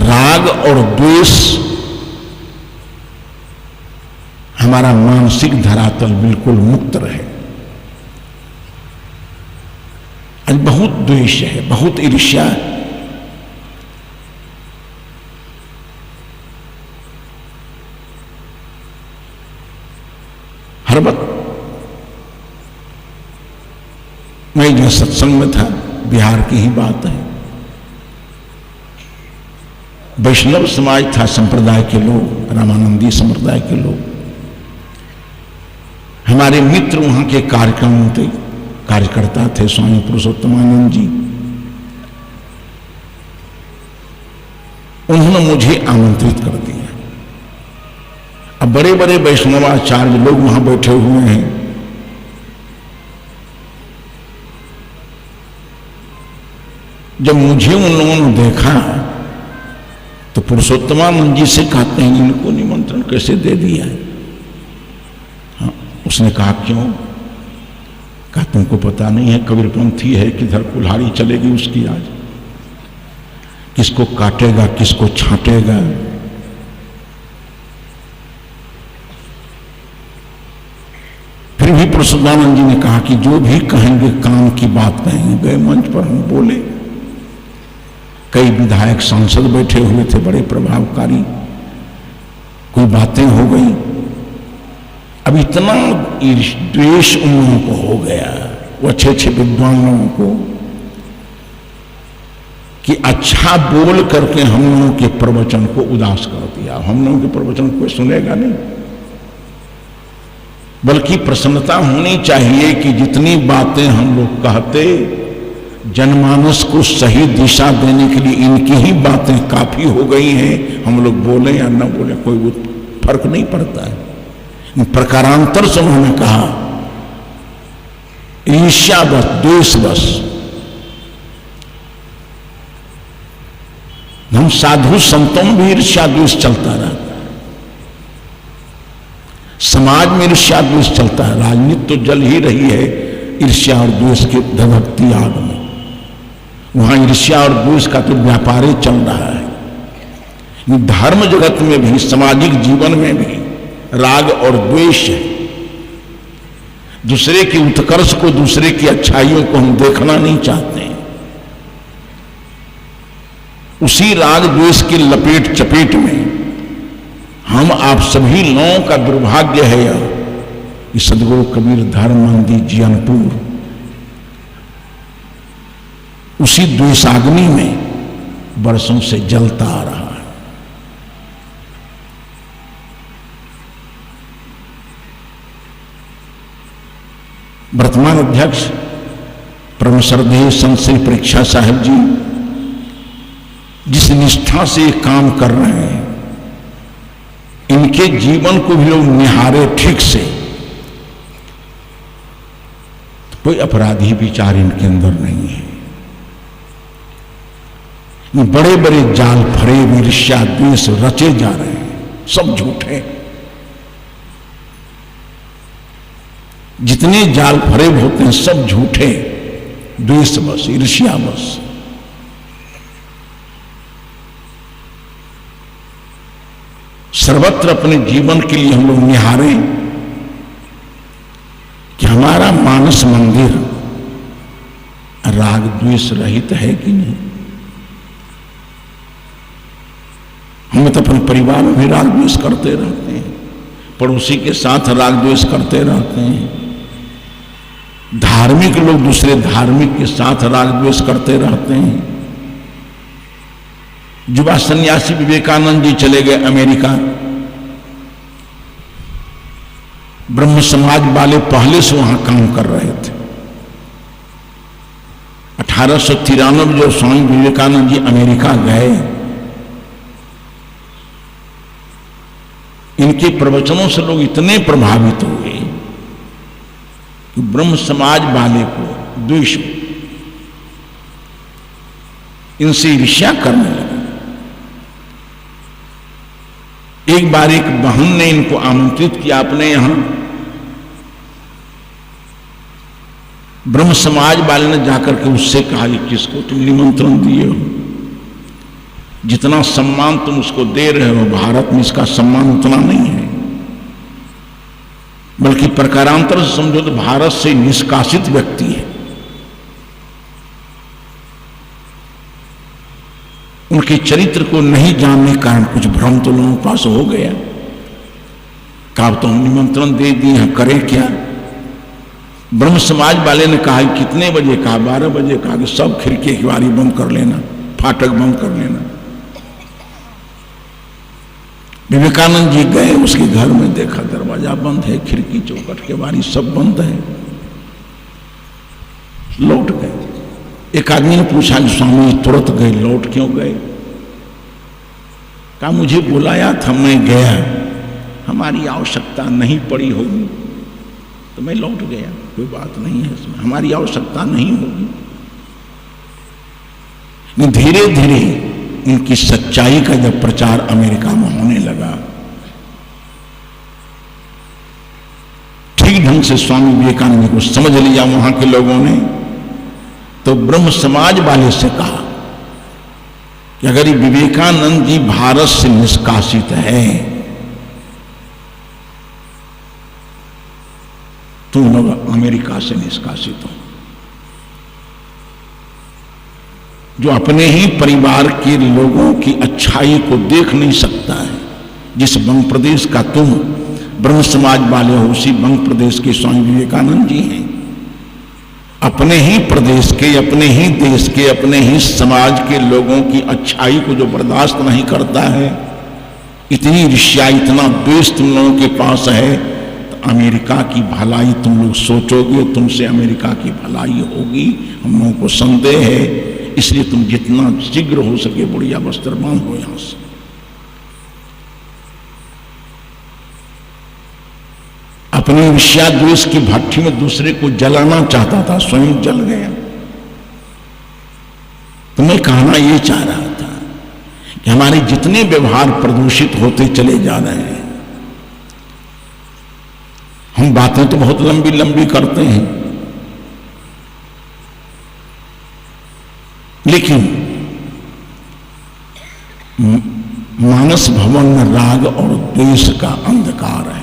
राग और द्वेष हमारा मानसिक धरातल बिल्कुल मुक्त रहे। आज बहुत द्वेष है, बहुत ईर्ष्या है। हर वक्त मैं जो सत्संग में था, बिहार की ही बात है, वैष्णव समाज था, संप्रदाय के लोग, रामानंदी संप्रदाय के लोग, हमारे मित्र वहां के कार्यक्रम थे, कार्यकर्ता थे, स्वामी पुरुषोत्तमानंद जी। उन्होंने मुझे आमंत्रित कर दिया। अब बड़े बड़े वैष्णवाचार्य लोग वहां बैठे हुए हैं। जब मुझे उन लोगों ने देखा तो पुरुषोत्तमानंद जी से कहते हैं, इनको निमंत्रण कैसे दे दिया है? हाँ, उसने कहा क्यों? कहा तुमको पता नहीं है कबीरपंथी है, किधर कुल्हाड़ी चलेगी उसकी आज, किसको काटेगा, किसको छांटेगा। फिर भी पुरुषोत्तमानंद जी ने कहा कि जो भी कहेंगे काम की बात कहेंगे। गए मंच पर हम बोले, कई विधायक सांसद बैठे हुए थे, बड़े प्रभावकारी, कोई बातें हो गई। अब इतना द्वेष उन लोगों को हो गया, वो अच्छे अच्छे विद्वान लोगों को, कि अच्छा बोल करके हम लोगों के प्रवचन को उदास कर दिया। हम लोगों के प्रवचन कोई सुनेगा नहीं, बल्कि प्रसन्नता होनी चाहिए कि जितनी बातें हम लोग कहते, जनमानस को सही दिशा देने के लिए इनकी ही बातें काफी हो गई हैं। हम लोग बोले या न बोले कोई फर्क नहीं पड़ता है। प्रकारांतर से उन्होंने कहा ईर्ष्या बस, द्वेष बस। हम साधु संतों में भी ईर्ष्या द्वेष चलता रहता है, समाज में ईर्ष्या द्वेष चलता है, राजनीति तो जल ही रही है ईर्ष्या और द्वेष के धधकती आग में। वहां ईर्ष्या और द्वेष का तो व्यापार ही चल रहा है। धर्म जगत में भी, सामाजिक जीवन में भी राग और द्वेष है। दूसरे की उत्कर्ष को, दूसरे की अच्छाइयों को हम देखना नहीं चाहते हैं। उसी राग द्वेष की लपेट चपेट में हम आप सभी लोगों का दुर्भाग्य है कि सदगुरु कबीर धर्म मंदिर जियनपुर उसी द्वेषाग्नि में बरसों से जलता आ रहा है। वर्तमान अध्यक्ष परम श्रद्धेय संत श्री परीक्षा साहिब जी जिस निष्ठा से काम कर रहे हैं, इनके जीवन को भी लोग निहारे ठीक से, तो कोई अपराधी विचार इनके अंदर नहीं है। बड़े बड़े जाल फरे, ईर्ष्या द्वेष रचे जा रहे हैं, सब झूठे। जितने जाल फरे होते हैं सब झूठे, द्वेष बस, ईर्ष्या बस। सर्वत्र अपने जीवन के लिए हम लोग निहारें कि हमारा मानस मंदिर राग द्वेष रहित है कि नहीं। हम तो अपने परिवार में भी राग द्वेष करते रहते हैं, पड़ोसी के साथ राग द्वेष करते रहते हैं, धार्मिक लोग दूसरे धार्मिक के साथ राग द्वेष करते रहते हैं। युवा सन्यासी विवेकानंद जी चले गए अमेरिका। ब्रह्म समाज वाले पहले से वहां काम कर रहे थे। 1893 जब स्वामी विवेकानंद जी अमेरिका गए, इनके प्रवचनों से लोग इतने प्रभावित हुए कि ब्रह्म समाज वाले को द्वेष, इनसे ईर्ष्या करने लगे। एक बार एक बहन ने इनको आमंत्रित किया अपने यहां। ब्रह्म समाज वाले ने जाकर के उससे कहा कि किसको तुम निमंत्रण दिए हो, जितना सम्मान तुम उसको दे रहे हो भारत में इसका सम्मान उतना नहीं है, बल्कि प्रकारांतर से समझो तो भारत से निष्कासित व्यक्ति है। उनके चरित्र को नहीं जानने के कारण कुछ भ्रम तो लोगों के पास हो गया। कहा तो हम निमंत्रण दे दिए हैं, करें क्या। ब्रह्म समाज वाले ने कहा कितने बजे, कहा 12 बजे, कहा कि सब खिड़की की बारी बंद कर लेना, फाटक बंद कर लेना। विवेकानंद जी गए उसके घर में, देखा दरवाजा बंद है, खिड़की चौखट के बारी सब बंद है। लौट गए। एक आदमी ने पूछा कि स्वामी तुरंत गए, लौट क्यों गए। कहा मुझे बुलाया था, मैं गया, हमारी आवश्यकता नहीं पड़ी होगी तो मैं लौट गया, कोई बात नहीं है इसमें, हमारी आवश्यकता नहीं होगी। धीरे धीरे इनकी सच्चाई का जब प्रचार अमेरिका में होने लगा, ठीक ढंग से स्वामी विवेकानंद जी को समझ लिया वहां के लोगों ने, तो ब्रह्म समाज वाले से कहा कि अगर ये विवेकानंद जी भारत से निष्कासित है तो लोग अमेरिका से निष्कासित हो। जो अपने ही परिवार के लोगों की अच्छाई को देख नहीं सकता है, जिस बंग प्रदेश का तुम ब्रह्म समाज वाले हो, उसी बंग प्रदेश के स्वामी विवेकानंद जी हैं। अपने ही प्रदेश के, अपने ही देश के, अपने ही समाज के लोगों की अच्छाई को जो बर्दाश्त नहीं करता है, इतनी ईर्ष्या, इतना द्वेष तुम लोगों के पास है, तो अमेरिका की भलाई तुम लोग सोचोगे, तुमसे अमेरिका की भलाई होगी, हम लोगों को संदेह है। इसलिए तुम जितना शीघ्र हो सके बढ़िया वस्त्र बांधो यहां से। अपनी ईर्ष्या द्वेष की भट्टी में दूसरे को जलाना चाहता था, स्वयं जल गया। तो मैं कहना ये चाह रहा था कि हमारे जितने व्यवहार प्रदूषित होते चले जा रहे हैं, हम बातें तो बहुत लंबी लंबी करते हैं, लेकिन मानस भवन में राग और द्वेष का अंधकार है।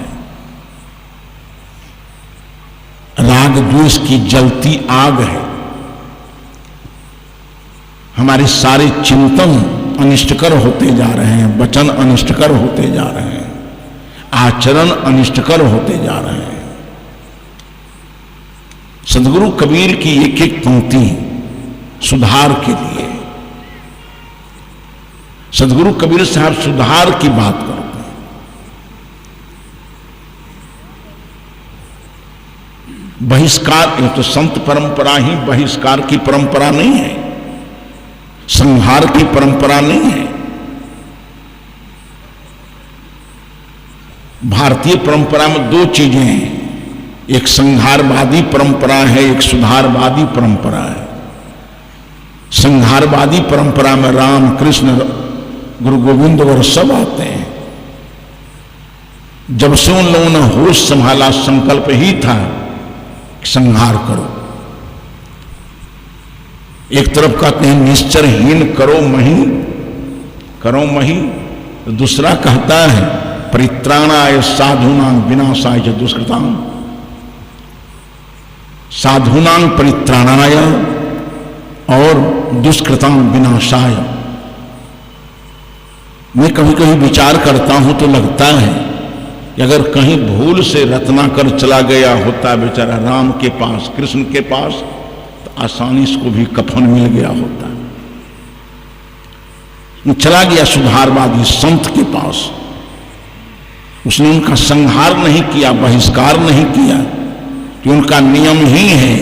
राग द्वेष की जलती आग है। हमारे सारे चिंतन अनिष्टकर होते जा रहे हैं, वचन अनिष्टकर होते जा रहे हैं, आचरण अनिष्टकर होते जा रहे हैं। सदगुरु कबीर की एक एक पंक्ति सुधार के लिए, सदगुरु कबीर साहब सुधार की बात करते हैं। बहिष्कार, ये तो संत परंपरा ही बहिष्कार की परंपरा नहीं है, संहार की परंपरा नहीं है। भारतीय परंपरा में दो चीजें हैं, एक संहारवादी परंपरा है, एक सुधारवादी परंपरा है। संहारवादी परंपरा में राम, कृष्ण, गुरु गोविंद और सब आते हैं। जब से उन लोगों ने होश संभाला, संकल्प ही था संहार करो। एक तरफ कहते हैं निश्चरहीन करो मही, करो मही, तो दूसरा कहता है परित्राणाय साधूनां विनाशाय च दुष्कृतां। साधूनां परित्राणाय और दुष्कृतां विनाशाय। मैं कभी कभी विचार करता हूं तो लगता है कि अगर कहीं भूल से रत्नाकर चला गया होता बेचारा राम के पास, कृष्ण के पास, तो आसानी से को भी कफन मिल गया होता। चला गया सुधारवादी संत के पास, उसने उनका संहार नहीं किया, बहिष्कार नहीं किया, कि उनका नियम ही है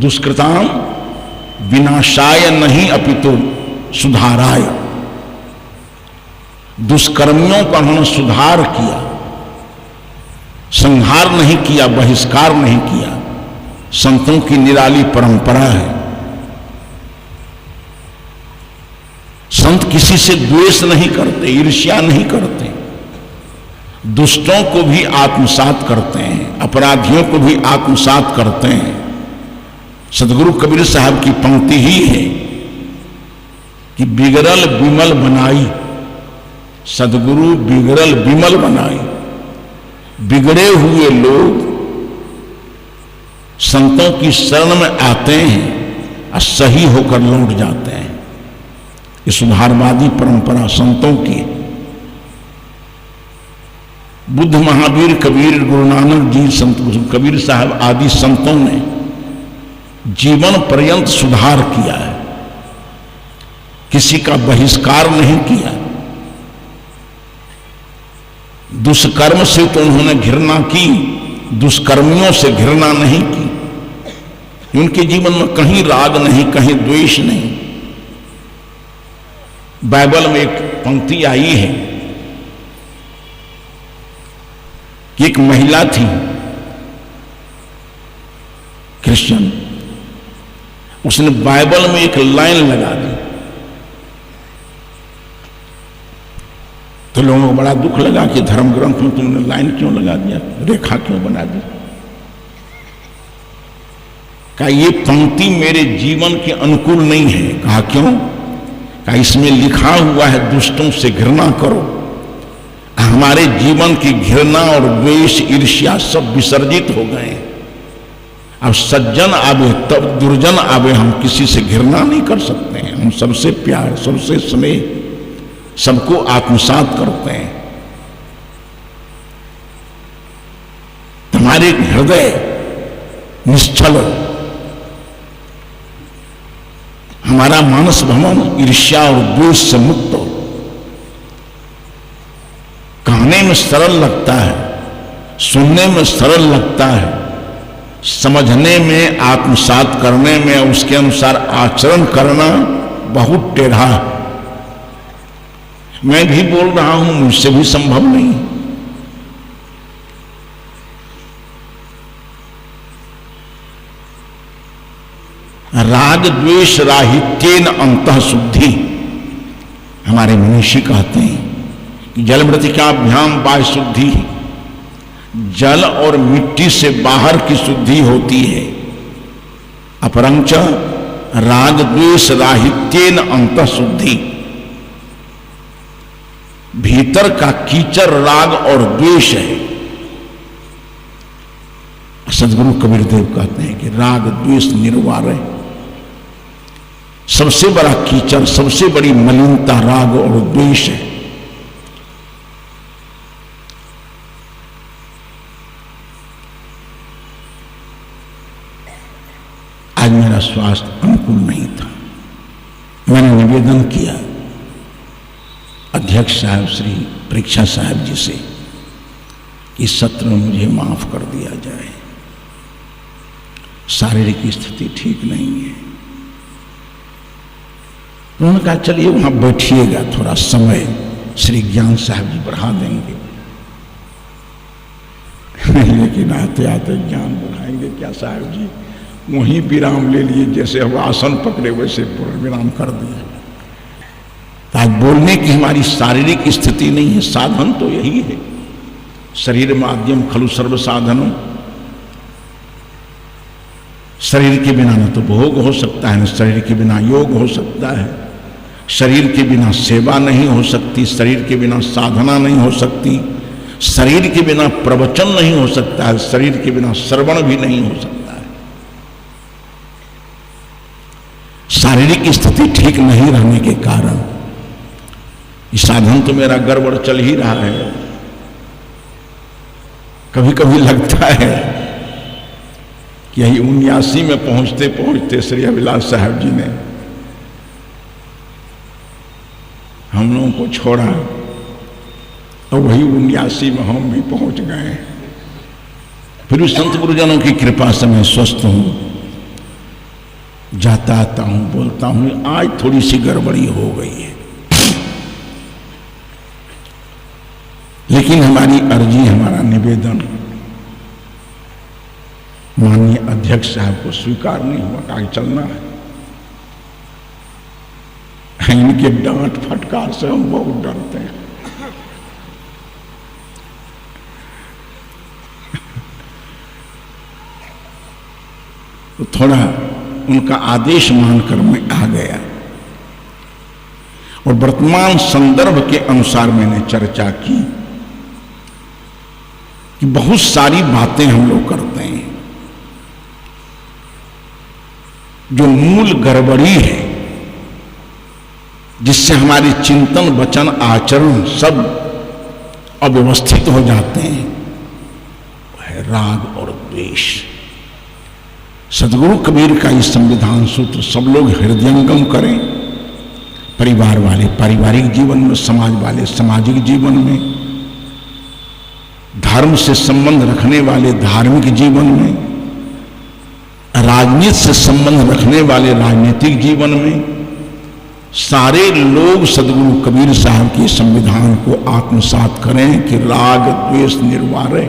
दुष्कृतां विनाशाय नहीं अपितु सुधाराय। दुष्कर्मियों का उन्होंने सुधार किया, संहार नहीं किया, बहिष्कार नहीं किया। संतों की निराली परंपरा है। संत किसी से द्वेष नहीं करते, ईर्ष्या नहीं करते, दुष्टों को भी आत्मसात करते हैं, अपराधियों को भी आत्मसात करते हैं। सदगुरु कबीर साहब की पंक्ति ही है कि बिगड़ल विमल बनाई, सदगुरु बिगड़ल विमल बनाई। बिगड़े हुए लोग संतों की शरण में आते हैं और सही होकर लौट जाते हैं। ये सुधारवादी परंपरा संतों की। बुद्ध, महावीर, कबीर, गुरु नानक जी, संत कबीर साहब आदि संतों ने जीवन पर्यंत सुधार किया है, किसी का बहिष्कार नहीं किया। दुष्कर्म से तो उन्होंने घृणा की, दुष्कर्मियों से घृणा नहीं की। उनके जीवन में कहीं राग नहीं, कहीं द्वेष नहीं। बाइबल में एक पंक्ति आई है कि एक महिला थी क्रिश्चियन, उसने बाइबल में एक लाइन लगा दी तो लोगों को बड़ा दुख लगा कि धर्म ग्रंथ में तुमने लाइन क्यों लगा दिया, रेखा क्यों बना दी। कहा ये पंक्ति मेरे जीवन के अनुकूल नहीं है। कहा क्यों? कहा इसमें लिखा हुआ है दुष्टों से घृणा करो। हमारे जीवन की घृणा और द्वेष, ईर्ष्या सब विसर्जित हो गए। अब सज्जन आवे तब दुर्जन आवे, हम किसी से घृणा नहीं कर सकते हैं। हम सबसे प्यार, सबसे स्नेह, सबको आत्मसात करते हैं। तुम्हारे हृदय निश्चल, हमारा मानस भवन ईर्ष्या और द्वेष से मुक्त हो। कहने में सरल लगता है, सुनने में सरल लगता है, समझने में, आत्मसात करने में, उसके अनुसार आचरण करना बहुत टेढ़ा है। मैं भी बोल रहा हूं, मुझसे भी संभव नहीं। राग द्वेष राहित्येन अंतः शुद्धि, हमारे मनीषी कहते हैं कि जल मृतिकाभ्याम बाह्य शुद्धि, जल और मिट्टी से बाहर की शुद्धि होती है। अपरंच राग द्वेष राहित्येन अंतः शुद्धि, भीतर का कीचड़ राग और द्वेष है। सदगुरु कबीर देव कहते हैं कि राग द्वेष निर्वार, सबसे बड़ा कीचड़, सबसे बड़ी मलिनता राग और द्वेष है। आज मेरा स्वास्थ्य अनुकूल नहीं था। मैंने निवेदन किया अध्यक्ष साहब श्री परीक्षा साहब जी से, इस सत्र में मुझे माफ कर दिया जाए, शारीरिक स्थिति ठीक नहीं है। उन्होंने कहा चलिए वहां बैठिएगा, थोड़ा समय श्री ज्ञान साहब जी बढ़ा देंगे। लेकिन आते आते ज्ञान बढ़ाएंगे क्या साहब जी, वहीं विराम ले लिए, जैसे हम आसन पकड़े वैसे पूर्ण विराम कर दिया। तो आज बोलने की हमारी शारीरिक स्थिति नहीं है, साधन तो यही है। शरीर माध्यम खलु सर्व साधनों, शरीर के बिना न तो भोग हो सकता है, न शरीर के बिना योग हो सकता है, शरीर के बिना सेवा नहीं हो सकती, शरीर के बिना साधना नहीं हो सकती, शरीर के बिना प्रवचन नहीं हो सकता है, शरीर के बिना श्रवण भी नहीं हो सकता है। शारीरिक स्थिति ठीक नहीं रहने के कारण ये साधन तो मेरा गड़बड़ चल ही रहा है। कभी कभी लगता है कि यही 79 में पहुंचते पहुंचते श्री अभिलाष साहब जी ने हम लोगों को छोड़ा, और वही 79 में हम भी पहुंच गए। फिर उस संत गुरुजनों की कृपा से मैं स्वस्थ हूं, जाता आता हूं, बोलता हूं। आज थोड़ी सी गड़बड़ी हो गई है, लेकिन हमारी अर्जी, हमारा निवेदन माननीय अध्यक्ष साहब को स्वीकार नहीं हुआ। कहा चलना है, इनके डांट फटकार से हम बहुत डरते हैं। तो थोड़ा उनका आदेश मानकर मैं आ गया, और वर्तमान संदर्भ के अनुसार मैंने चर्चा की कि बहुत सारी बातें हम लोग करते हैं जो मूल गड़बड़ी है, जिससे हमारे चिंतन वचन आचरण सब अव्यवस्थित हो जाते हैं, वो है राग और द्वेष। सदगुरु कबीर का ये संविधान सूत्र सब लोग हृदयंगम करें। परिवार वाले पारिवारिक जीवन में, समाज वाले सामाजिक जीवन में, धर्म से संबंध रखने वाले धार्मिक जीवन में, राजनीति से संबंध रखने वाले राजनीतिक जीवन में, सारे लोग सदगुरु कबीर साहब के संविधान को आत्मसात करें कि राग द्वेष निर्वारे।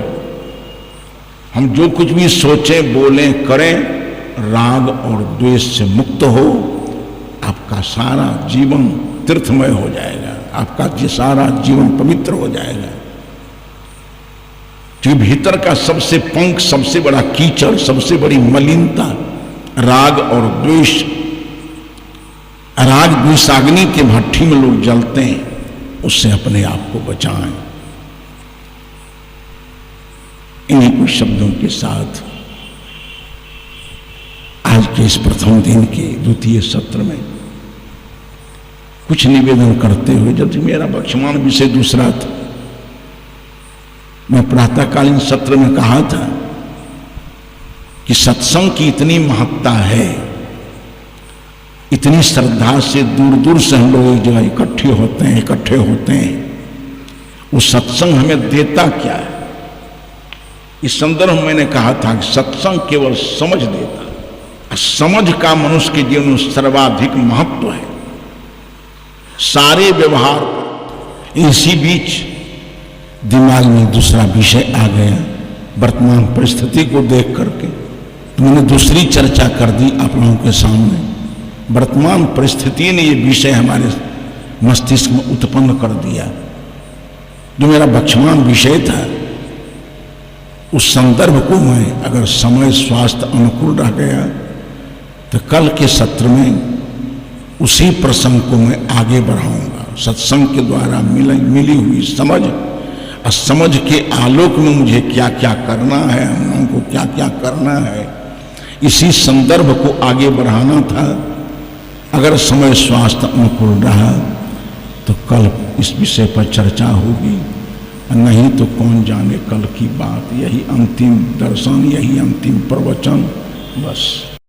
हम जो कुछ भी सोचें, बोलें, करें, राग और द्वेष से मुक्त हो, आपका सारा जीवन तीर्थमय हो जाएगा, आपका ये सारा जीवन पवित्र हो जाएगा। क्योंकि भीतर का सबसे पंख, सबसे बड़ा कीचड़, सबसे बड़ी मलिनता राग और द्वेष। राग द्वेषाग्नि के भट्ठी में लोग जलते हैं, उससे अपने आप को बचाएं। इन्हीं कुछ शब्दों के साथ आज के इस प्रथम दिन के द्वितीय सत्र में कुछ निवेदन करते हुए, जबकि मेरा वर्तमान विषय दूसरा था। मैं प्रातःकालीन सत्र में कहा था कि सत्संग की इतनी महत्ता है, इतनी श्रद्धा से दूर दूर से हम लोग एक जगह इकट्ठे होते हैं। वो सत्संग हमें देता क्या है? इस संदर्भ में मैंने कहा था कि सत्संग केवल समझ देता, और समझ का मनुष्य के जीवन में सर्वाधिक महत्व है। सारे व्यवहार। इसी बीच दिमाग में दूसरा विषय आ गया, वर्तमान परिस्थिति को देख करके तो मैंने दूसरी चर्चा कर दी आप लोगों के सामने। वर्तमान परिस्थिति ने ये विषय हमारे मस्तिष्क में उत्पन्न कर दिया। जो मेरा वर्तमान विषय था, उस संदर्भ को मैं, अगर समय स्वास्थ्य अनुकूल रह गया तो कल के सत्र में उसी प्रसंग को मैं आगे बढ़ाऊंगा। सत्संग के द्वारा मिली हुई समझ, और समझ के आलोक में मुझे क्या क्या करना है, हम लोगों को क्या क्या करना है, इसी संदर्भ को आगे बढ़ाना था। अगर समय स्वास्थ्य अनुकूल रहा तो कल इस विषय पर चर्चा होगी, नहीं तो कौन जाने कल की बात। यही अंतिम दर्शन, यही अंतिम प्रवचन, बस।